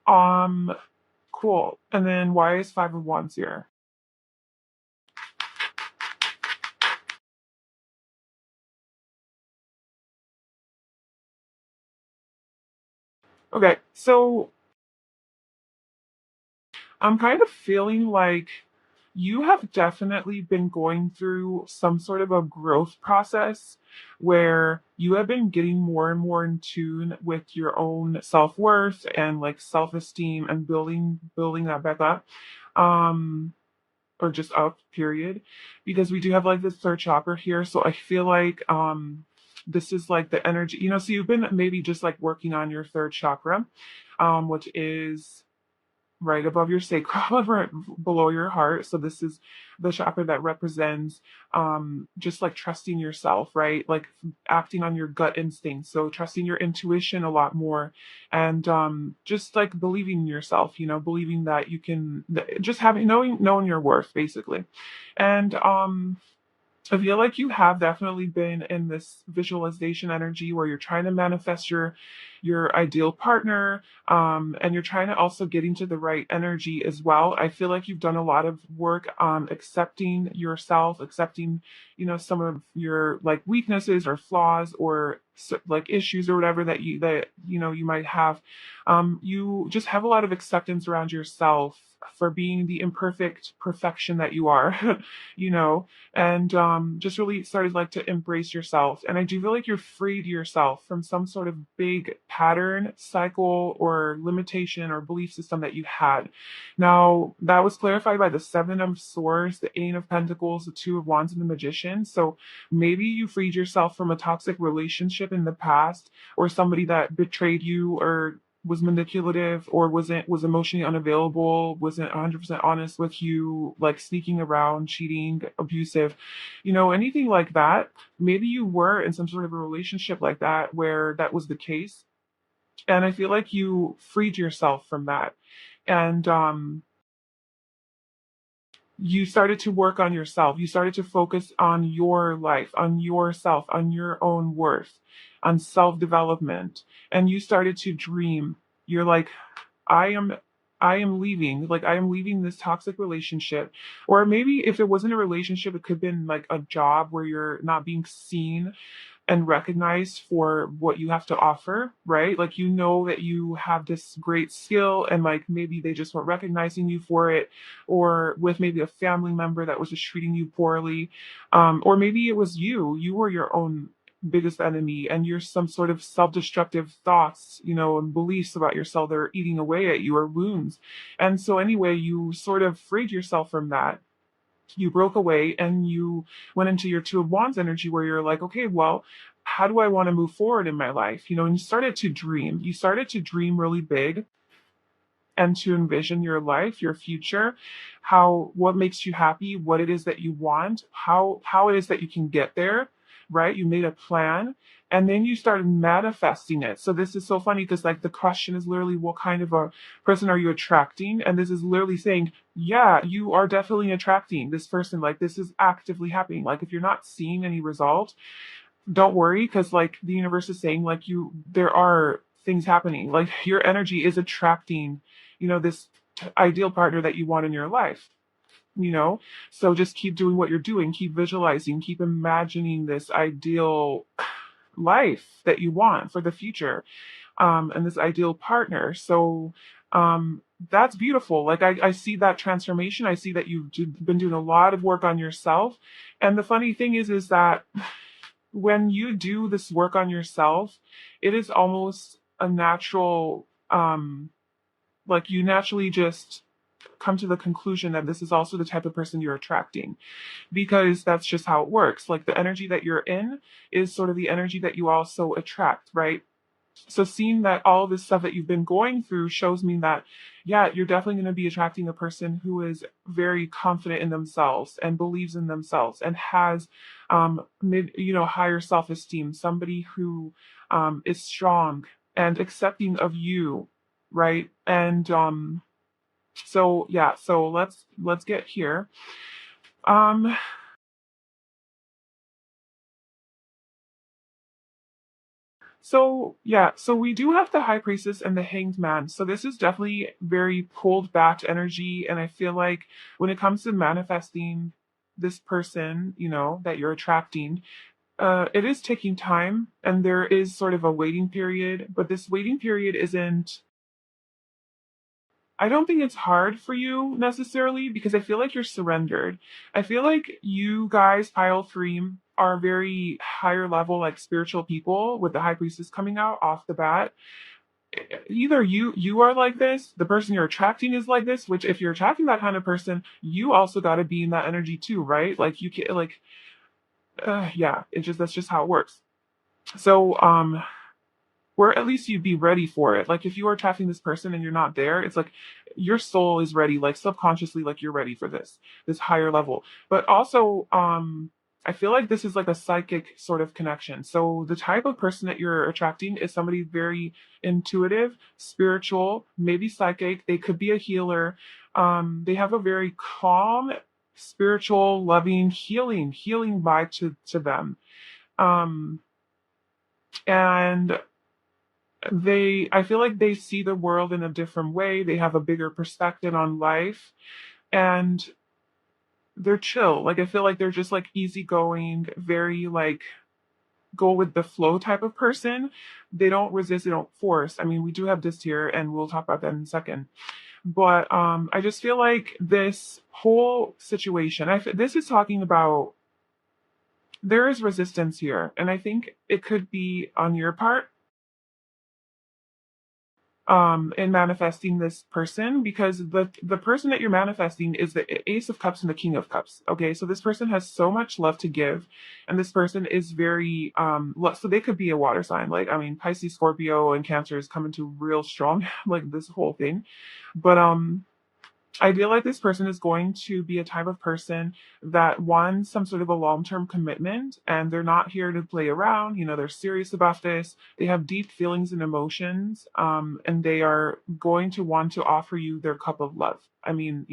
Um, cool. And then why is Five of Wands here? Okay, so I'm kind of feeling like you have definitely been going through some sort of a growth process where you have been getting more and more in tune with your own self-worth and like self-esteem and building that back up. Um or just up, period. Because we do have like this third chakra here. So I feel like this is like the energy, so you've been maybe just like working on your third chakra, which is right above your sacral, right below your heart. So this is the chakra that represents just like trusting yourself, right? Like acting on your gut instinct. So trusting your intuition a lot more, and just like believing in yourself, believing that you can, just having knowing your worth basically. And I feel like you have definitely been in this visualization energy where you're trying to manifest your ideal partner, and you're trying to also get into the right energy as well. I feel like you've done a lot of work on accepting yourself, accepting, some of your like weaknesses or flaws or like issues or whatever that you might have. You just have a lot of acceptance around yourself for being the imperfect perfection that you are, you know and just really started like to embrace yourself. And I do feel like you're freed yourself from some sort of big pattern, cycle, or limitation or belief system that you had. Now, that was clarified by the Seven of Swords, the Eight of Pentacles, the Two of Wands, and the Magician. So maybe you freed yourself from a toxic relationship in the past, or somebody that betrayed you or was manipulative or was emotionally unavailable, wasn't 100% honest with you, like sneaking around, cheating, abusive, anything like that. Maybe you were in some sort of a relationship like that where that was the case, and I feel like you freed yourself from that. And you started to work on yourself. You started to focus on your life, on yourself, on your own worth, on self development. And you started to dream. You're like, I am. I am leaving, like I am leaving this toxic relationship. Or maybe if it wasn't a relationship, it could have been like a job where you're not being seen and recognized for what you have to offer, right? Like you know that you have this great skill and like maybe they just weren't recognizing you for it, or with maybe a family member that was just treating you poorly. Or maybe it was you were your own biggest enemy and you're some sort of self-destructive thoughts, and beliefs about yourself that are eating away at you, or wounds. And so anyway, you sort of freed yourself from that. You broke away and you went into your Two of Wands energy where you're like, okay, well, how do I want to move forward in my life? And you started to dream. You started to dream really big and to envision your life, your future, what makes you happy, what it is that you want, how it is that you can get there, right? You made a plan and then you started manifesting it. So this is so funny because like the question is literally, what kind of a person are you attracting? And this is literally saying, yeah, you are definitely attracting this person. Like this is actively happening. Like if you're not seeing any result, don't worry, because like the universe is saying like there are things happening, like your energy is attracting this ideal partner that you want in your life. you know so just keep doing what you're doing, keep visualizing, keep imagining this ideal life that you want for the future, and this ideal partner. So that's beautiful. Like I see that transformation. I see that been doing a lot of work on yourself. And the funny thing is that when you do this work on yourself, it is almost a natural, like you naturally just come to the conclusion that this is also the type of person you're attracting, because that's just how it works. Like the energy that you're in is sort of the energy that you also attract, right? So seeing that all this stuff that you've been going through shows me that, yeah, you're definitely going to be attracting a person who is very confident in themselves and believes in themselves and has higher self-esteem, somebody who is strong and accepting of you, right? And so yeah, so let's get here. Um, so yeah, so we do have the High Priestess and the Hanged Man. So this is definitely very pulled back energy, and I feel like when it comes to manifesting this person, that you're attracting, it is taking time, and there is sort of a waiting period, but this waiting period isn't. I don't think it's hard for you necessarily because I feel like you're surrendered. I feel like you guys, pile three, are very higher level, like spiritual people with the high priestess coming out off the bat. Either you are like this, the person you're attracting is like this, which if you're attracting that kind of person, you also got to be in that energy too, right? Like you can like yeah, it just that's just how it works. So where at least you'd be ready for it. Like if you are tracking this person and you're not there, it's like your soul is ready, like subconsciously, like you're ready for this higher level. But also, I feel like this is like a psychic sort of connection. So the type of person that you're attracting is somebody very intuitive, spiritual, maybe psychic. They could be a healer. They have a very calm, spiritual, loving, healing vibe to them. Um, and I feel like they see the world in a different way. They have a bigger perspective on life, and they're chill. Like I feel like they're just like easygoing, very like go with the flow type of person. They don't resist, they don't force. I mean, we do have this here and we'll talk about that in a second. But I just feel like this whole situation, this is talking about there is resistance here, and I think it could be on your part in manifesting this person, because the person that you're manifesting is the Ace of Cups and the King of Cups. Okay, so this person has so much love to give, and this person is very so they could be a water sign, like I mean Pisces, Scorpio, and Cancer is coming to real strong like this whole thing. But I feel like this person is going to be a type of person that wants some sort of a long term commitment, and they're not here to play around. They're serious about this. They have deep feelings and emotions, and they are going to want to offer you their cup of love. I mean,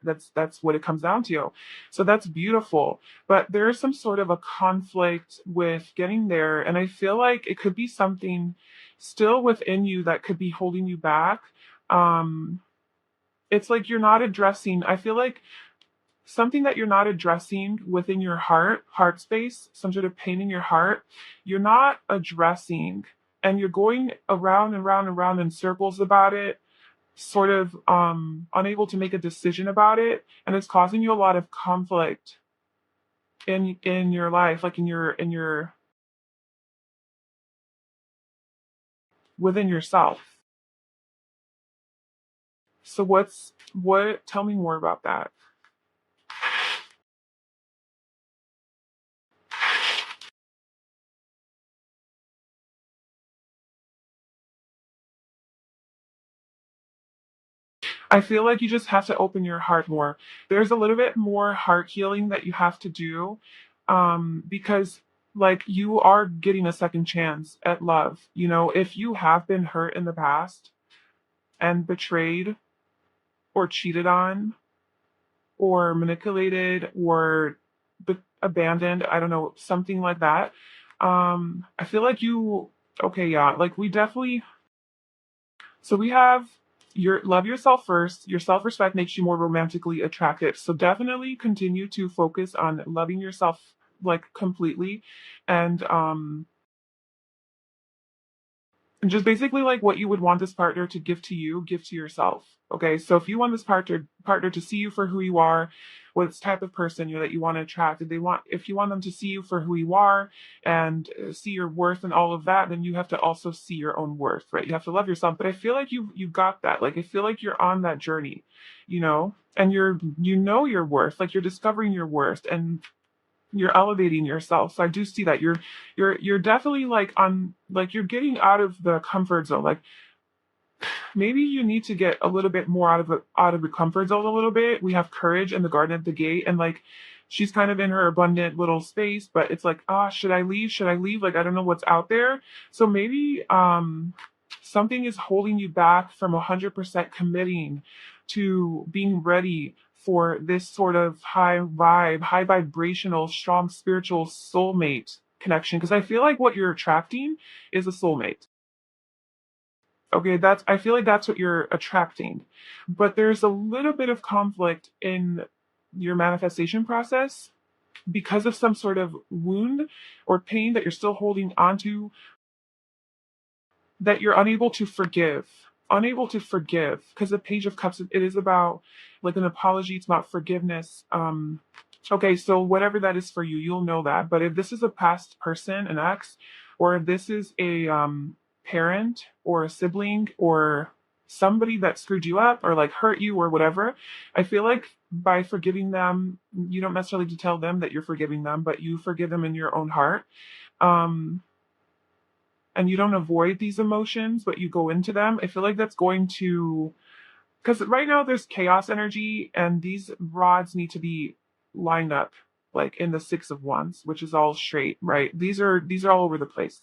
that's what it comes down to. So that's beautiful. But there is some sort of a conflict with getting there, and I feel like it could be something still within you that could be holding you back. Um, it's like you're not addressing, I feel like something that you're not addressing within your heart space, some sort of pain in your heart, you're not addressing, and you're going around and round and round in circles about it, sort of unable to make a decision about it, and it's causing you a lot of conflict in your life, like in your within yourself. So what tell me more about that. I feel like you just have to open your heart more. There's a little bit more heart healing that you have to do, because like you are getting a second chance at love. If you have been hurt in the past and betrayed or cheated on or manipulated or abandoned, I don't know, something like that. I feel like okay, yeah, like we definitely so we have your love yourself first. Your self-respect makes you more romantically attractive. So definitely continue to focus on loving yourself like completely, and and just basically like what you would want this partner to give to yourself. Okay, so if you want this partner to see you for who you are, what type of person that you want to attract, if you want them to see you for who you are and see your worth and all of that, then you have to also see your own worth, right? You have to love yourself. But I feel like you got that. Like I feel like you're on that journey, and you know your worth, like you're discovering your worth, and you're elevating yourself. So I do see that you're definitely like on, like you're getting out of the comfort zone. Like maybe you need to get a little bit more out of the comfort zone a little bit. We have courage in the garden at the gate, and like she's kind of in her abundant little space, but it's like, should I leave? Should I leave? Like I don't know what's out there. So maybe something is holding you back from 100% committing to being ready for this sort of high vibe, high vibrational, strong spiritual soulmate connection. Because I feel like what you're attracting is a soulmate. Okay, that's I feel like that's what you're attracting. But there's a little bit of conflict in your manifestation process because of some sort of wound or pain that you're still holding onto, that you're unable to forgive. Unable to forgive. Because the Page of Cups, it is about like an apology, it's about forgiveness. Okay, so whatever that is for you, you'll know that. But if this is a past person, an ex, or if this is a parent or a sibling or somebody that screwed you up or like hurt you or whatever, I feel like by forgiving them, you don't necessarily need to tell them that you're forgiving them, but you forgive them in your own heart. Um, and you don't avoid these emotions, but you go into them. I feel like that's going to, because right now there's chaos energy and these rods need to be lined up like in the Six of Wands, which is all straight, right? These are all over the place.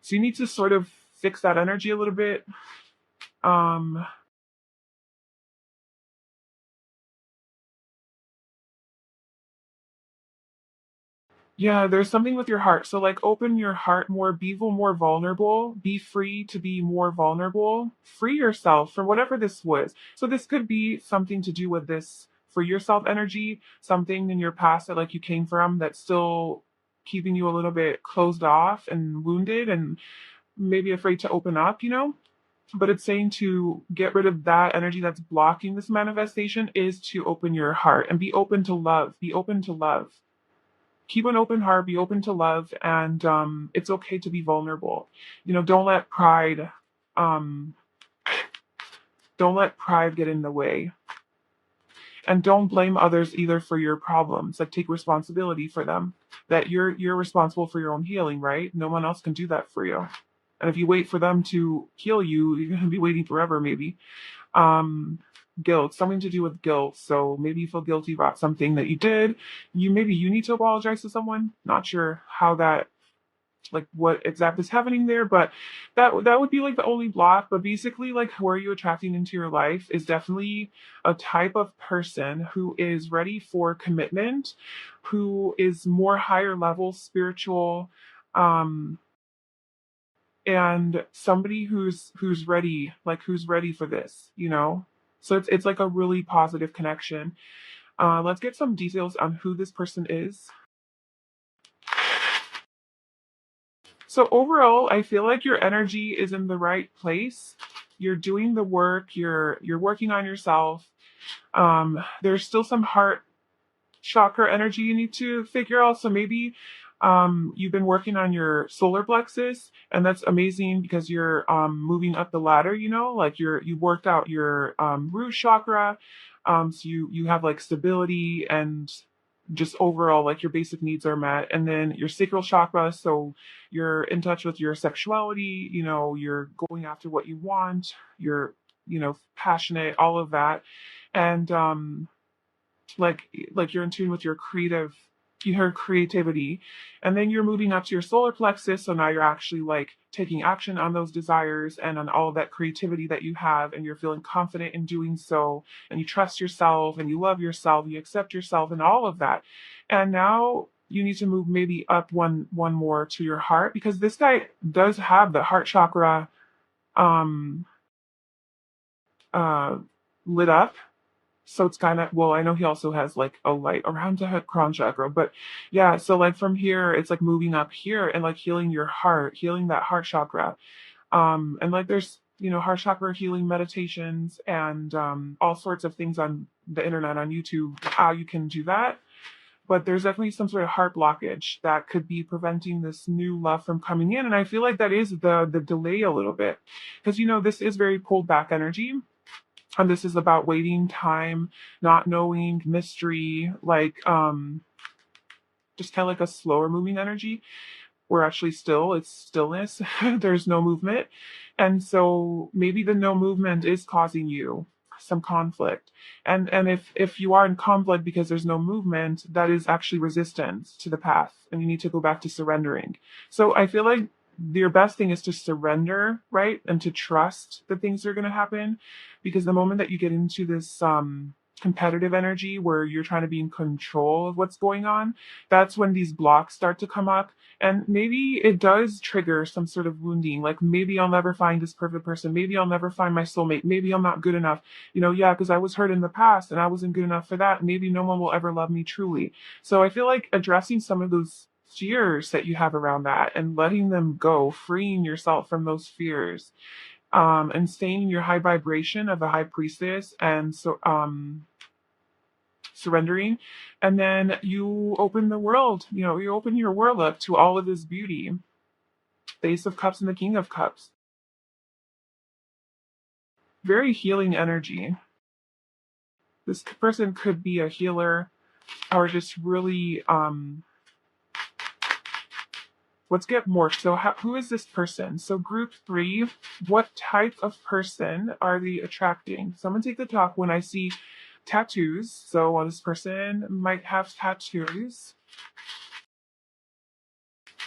So you need to sort of fix that energy a little bit. Um Yeah, there's something with your heart. So like open your heart more, be more vulnerable, be free to be more vulnerable. Free yourself from whatever this was. So this could be something to do with this for yourself energy, something in your past that like you came from that's still keeping you a little bit closed off and wounded and maybe afraid to open up, you know? But it's saying to get rid of that energy that's blocking this manifestation is to open your heart and be open to love. Be open to love. Keep an open heart, be open to love, and it's okay to be vulnerable. You know, um, don't let pride get in the way, and don't blame others either for your problems. Like take responsibility for them. That you're responsible for your own healing, right? No one else can do that for you. And if you wait for them to heal you, you're gonna be waiting forever, maybe. Um, Guilt, something to do with guilt. So maybe you feel guilty about something that you did. You need to apologize to someone. Not sure how that, like what exactly is happening there, but that would be like the only block. But basically, like who are you attracting into your life is definitely a type of person who is ready for commitment, who is more higher level spiritual, um, and somebody who's ready, like who's ready for this, you know. So it's like a really positive connection. Let's get some details on who this person is. So overall, I feel like your energy is in the right place. You're doing the work. You're working on yourself. There's still some heart chakra energy you need to figure out. So maybe you've been working on your solar plexus, and that's amazing because you're moving up the ladder. You know, like you worked out your root chakra, so you have like stability and just overall like your basic needs are met. And then your sacral chakra, so you're in touch with your sexuality. You know, you're going after what you want. You're passionate, all of that, and like you're in tune with your creativity. And then you're moving up to your solar plexus, so now you're actually like taking action on those desires and on all of that creativity that you have, and you're feeling confident in doing so, and you trust yourself and you love yourself, you accept yourself and all of that. And now you need to move maybe up one more to your heart, because this guy does have the heart chakra um uh lit up. So it's kind of, well, I know he also has like a light around the crown chakra, but yeah, so like from here, it's like moving up here and like healing your heart, healing that heart chakra. And like there's, heart chakra healing meditations and all sorts of things on the internet, on YouTube, how you can do that. But there's definitely some sort of heart blockage that could be preventing this new love from coming in. And I feel like that is the delay a little bit. Because, this is very pulled back energy, and this is about waiting time, not knowing, mystery, like just kind of like a slower moving energy. We're actually still, it's stillness. There's no movement. And so maybe the no movement is causing you some conflict. And if you are in conflict because there's no movement, that is actually resistance to the path, and you need to go back to surrendering. So I feel like your best thing is to surrender, right? And to trust that things are going to happen. Because the moment that you get into this competitive energy where you're trying to be in control of what's going on, that's when these blocks start to come up. And maybe it does trigger some sort of wounding. Like maybe I'll never find this perfect person. Maybe I'll never find my soulmate. Maybe I'm not good enough. Yeah, because I was hurt in the past and I wasn't good enough for that. Maybe no one will ever love me truly. So I feel like addressing some of those fears that you have around that and letting them go, freeing yourself from those fears, and staying in your high vibration of a high priestess, and so surrendering, and then you open the world. You open your world up to all of this beauty. The Ace of Cups and the King of Cups. Very healing energy. This person could be a healer or just really let's get more. So, who is this person? So, group 3, what type of person are they attracting? So, I'm going to take the top when I see tattoos. So, this person might have tattoos.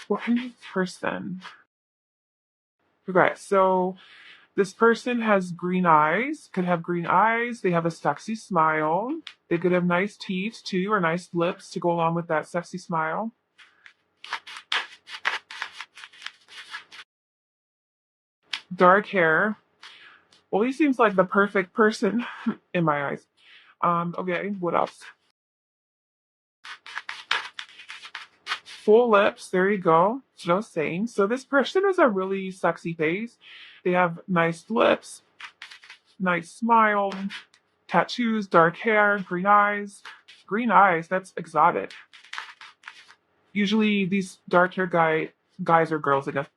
What kind of person? Okay, so this person has green eyes, could have green eyes. They have a sexy smile. They could have nice teeth too, or nice lips to go along with that sexy smile. Dark hair. Well, he seems like the perfect person in my eyes. Okay, what else? Full lips, there you go. Just saying. So this person has a really sexy face. They have nice lips, nice smile, tattoos, dark hair, green eyes. Green eyes, that's exotic. Usually these dark hair guys or girls, I guess,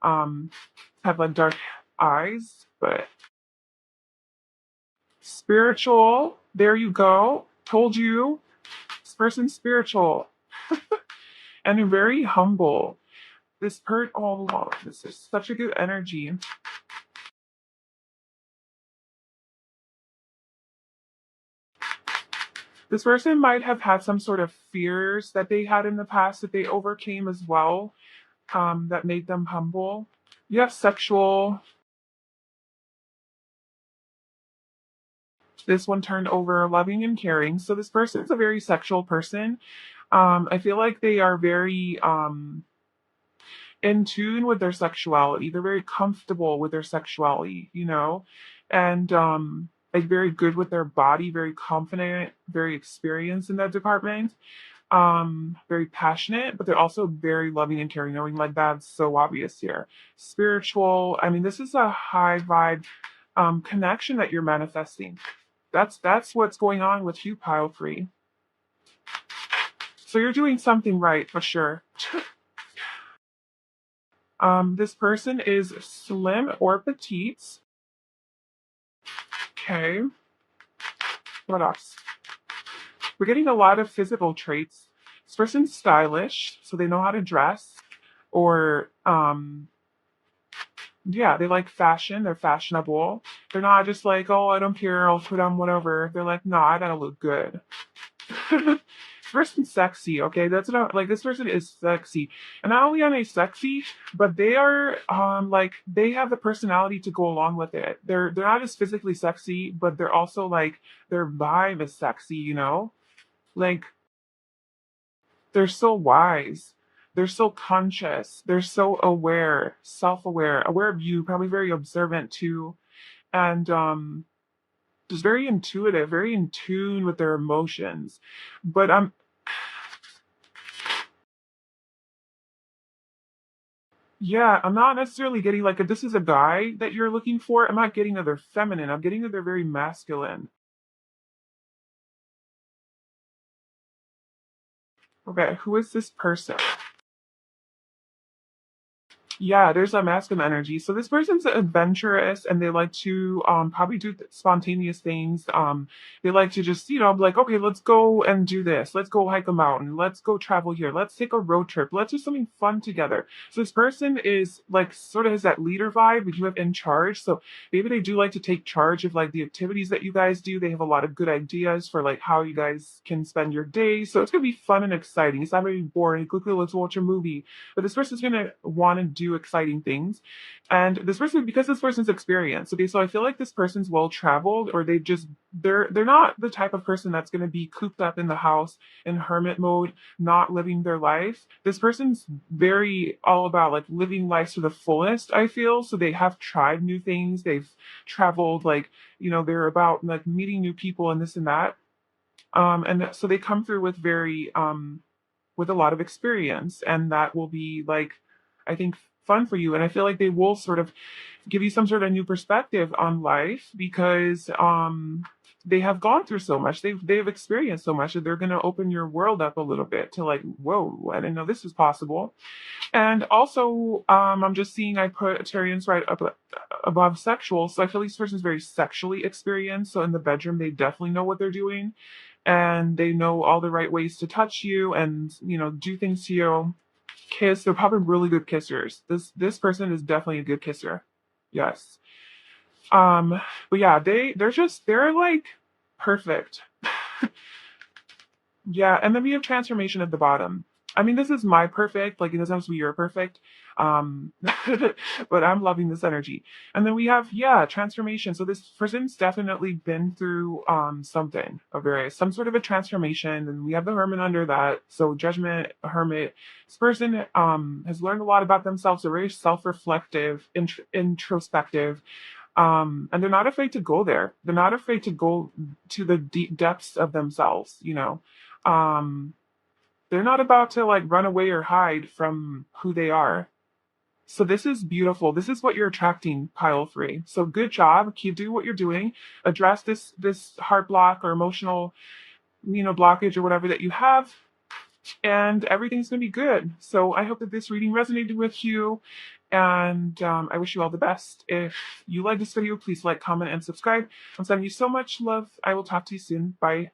have like dark eyes, but spiritual, there you go. Told you. This person's spiritual. And very humble. Oh, this is such a good energy. This person might have had some sort of fears that they had in the past that they overcame as well, that made them humble. You have sexual. This one turned over loving and caring. So this person is a very sexual person. I feel like they are very in tune with their sexuality. They're very comfortable with their sexuality, and like very good with their body, very confident, very experienced in that department. Very passionate, but they're also very loving and caring, knowing like that's so obvious here. Spiritual. I mean, this is a high vibe connection that you're manifesting. That's what's going on with you, pile 3. So you're doing something right for sure. This person is slim or petite. Okay. What else? We're getting a lot of physical traits. This person's stylish, so they know how to dress. Or yeah, they like fashion. They're fashionable. They're not just like, oh, I don't care, I'll put on whatever. They're like, no, I gotta look good. This person's sexy, okay? That's not like this person is sexy. And not only are they sexy, but they are like they have the personality to go along with it. They're not just physically sexy, but they're also like their vibe is sexy. Like they're so wise. They're so conscious. They're so aware, self-aware, aware of you, probably very observant too. And just very intuitive, very in tune with their emotions. But yeah, I'm not necessarily getting like if this is a guy that you're looking for, I'm not getting that they're feminine. I'm getting that they're very masculine. Okay, who is this person? Yeah, there's a masculine energy. So this person's adventurous and they like to probably do spontaneous things. They like to just, be like, okay, let's go and do this. Let's go hike a mountain. Let's go travel here. Let's take a road trip. Let's do something fun together. So this person is like sort of has that leader vibe, but you have in charge. So maybe they do like to take charge of like the activities that you guys do. They have a lot of good ideas for like how you guys can spend your day. So it's gonna be fun and exciting. It's not gonna be boring. Quickly, let's watch a movie. But this person's gonna want to do do exciting things. And this person, because this person's experienced, okay, so I feel like this person's well traveled, or they're not the type of person that's going to be cooped up in the house in hermit mode, not living their life. This person's very all about like living life to the fullest, I feel. So they have tried new things, they've traveled, like, they're about like meeting new people and this and that. And so they come through with very with a lot of experience, and that will be like, I think, fun for you. And I feel like they will sort of give you some sort of new perspective on life, because they have gone through so much, they've experienced so much, that they're going to open your world up a little bit to like, whoa, I didn't know this was possible. And also, I'm just seeing I put Tyrians right up above sexual. So I feel like this person's very sexually experienced. So in the bedroom, they definitely know what they're doing, and they know all the right ways to touch you and, do things to you. Kiss. They're probably really good kissers. This person is definitely a good kisser. Yes. But yeah, they're like perfect. Yeah, and then we have transformation at the bottom. I mean, this is my perfect, like it doesn't have to be your perfect. Um, but I'm loving this energy. And then we have, yeah, transformation. So this person's definitely been through something, some sort of a transformation. And we have the hermit under that. So judgment, hermit. This person has learned a lot about themselves. They're very self-reflective, introspective. And they're not afraid to go there. They're not afraid to go to the deep depths of themselves. Um, they're not about to like run away or hide from who they are. So this is beautiful. This is what you're attracting, pile three. So good job. Keep doing what you're doing. Address this heart block or emotional, blockage or whatever that you have, and everything's gonna be good. So I hope that this reading resonated with you, and I wish you all the best. If you like this video, please like, comment, and subscribe. I'm sending you so much love. I will talk to you soon. Bye.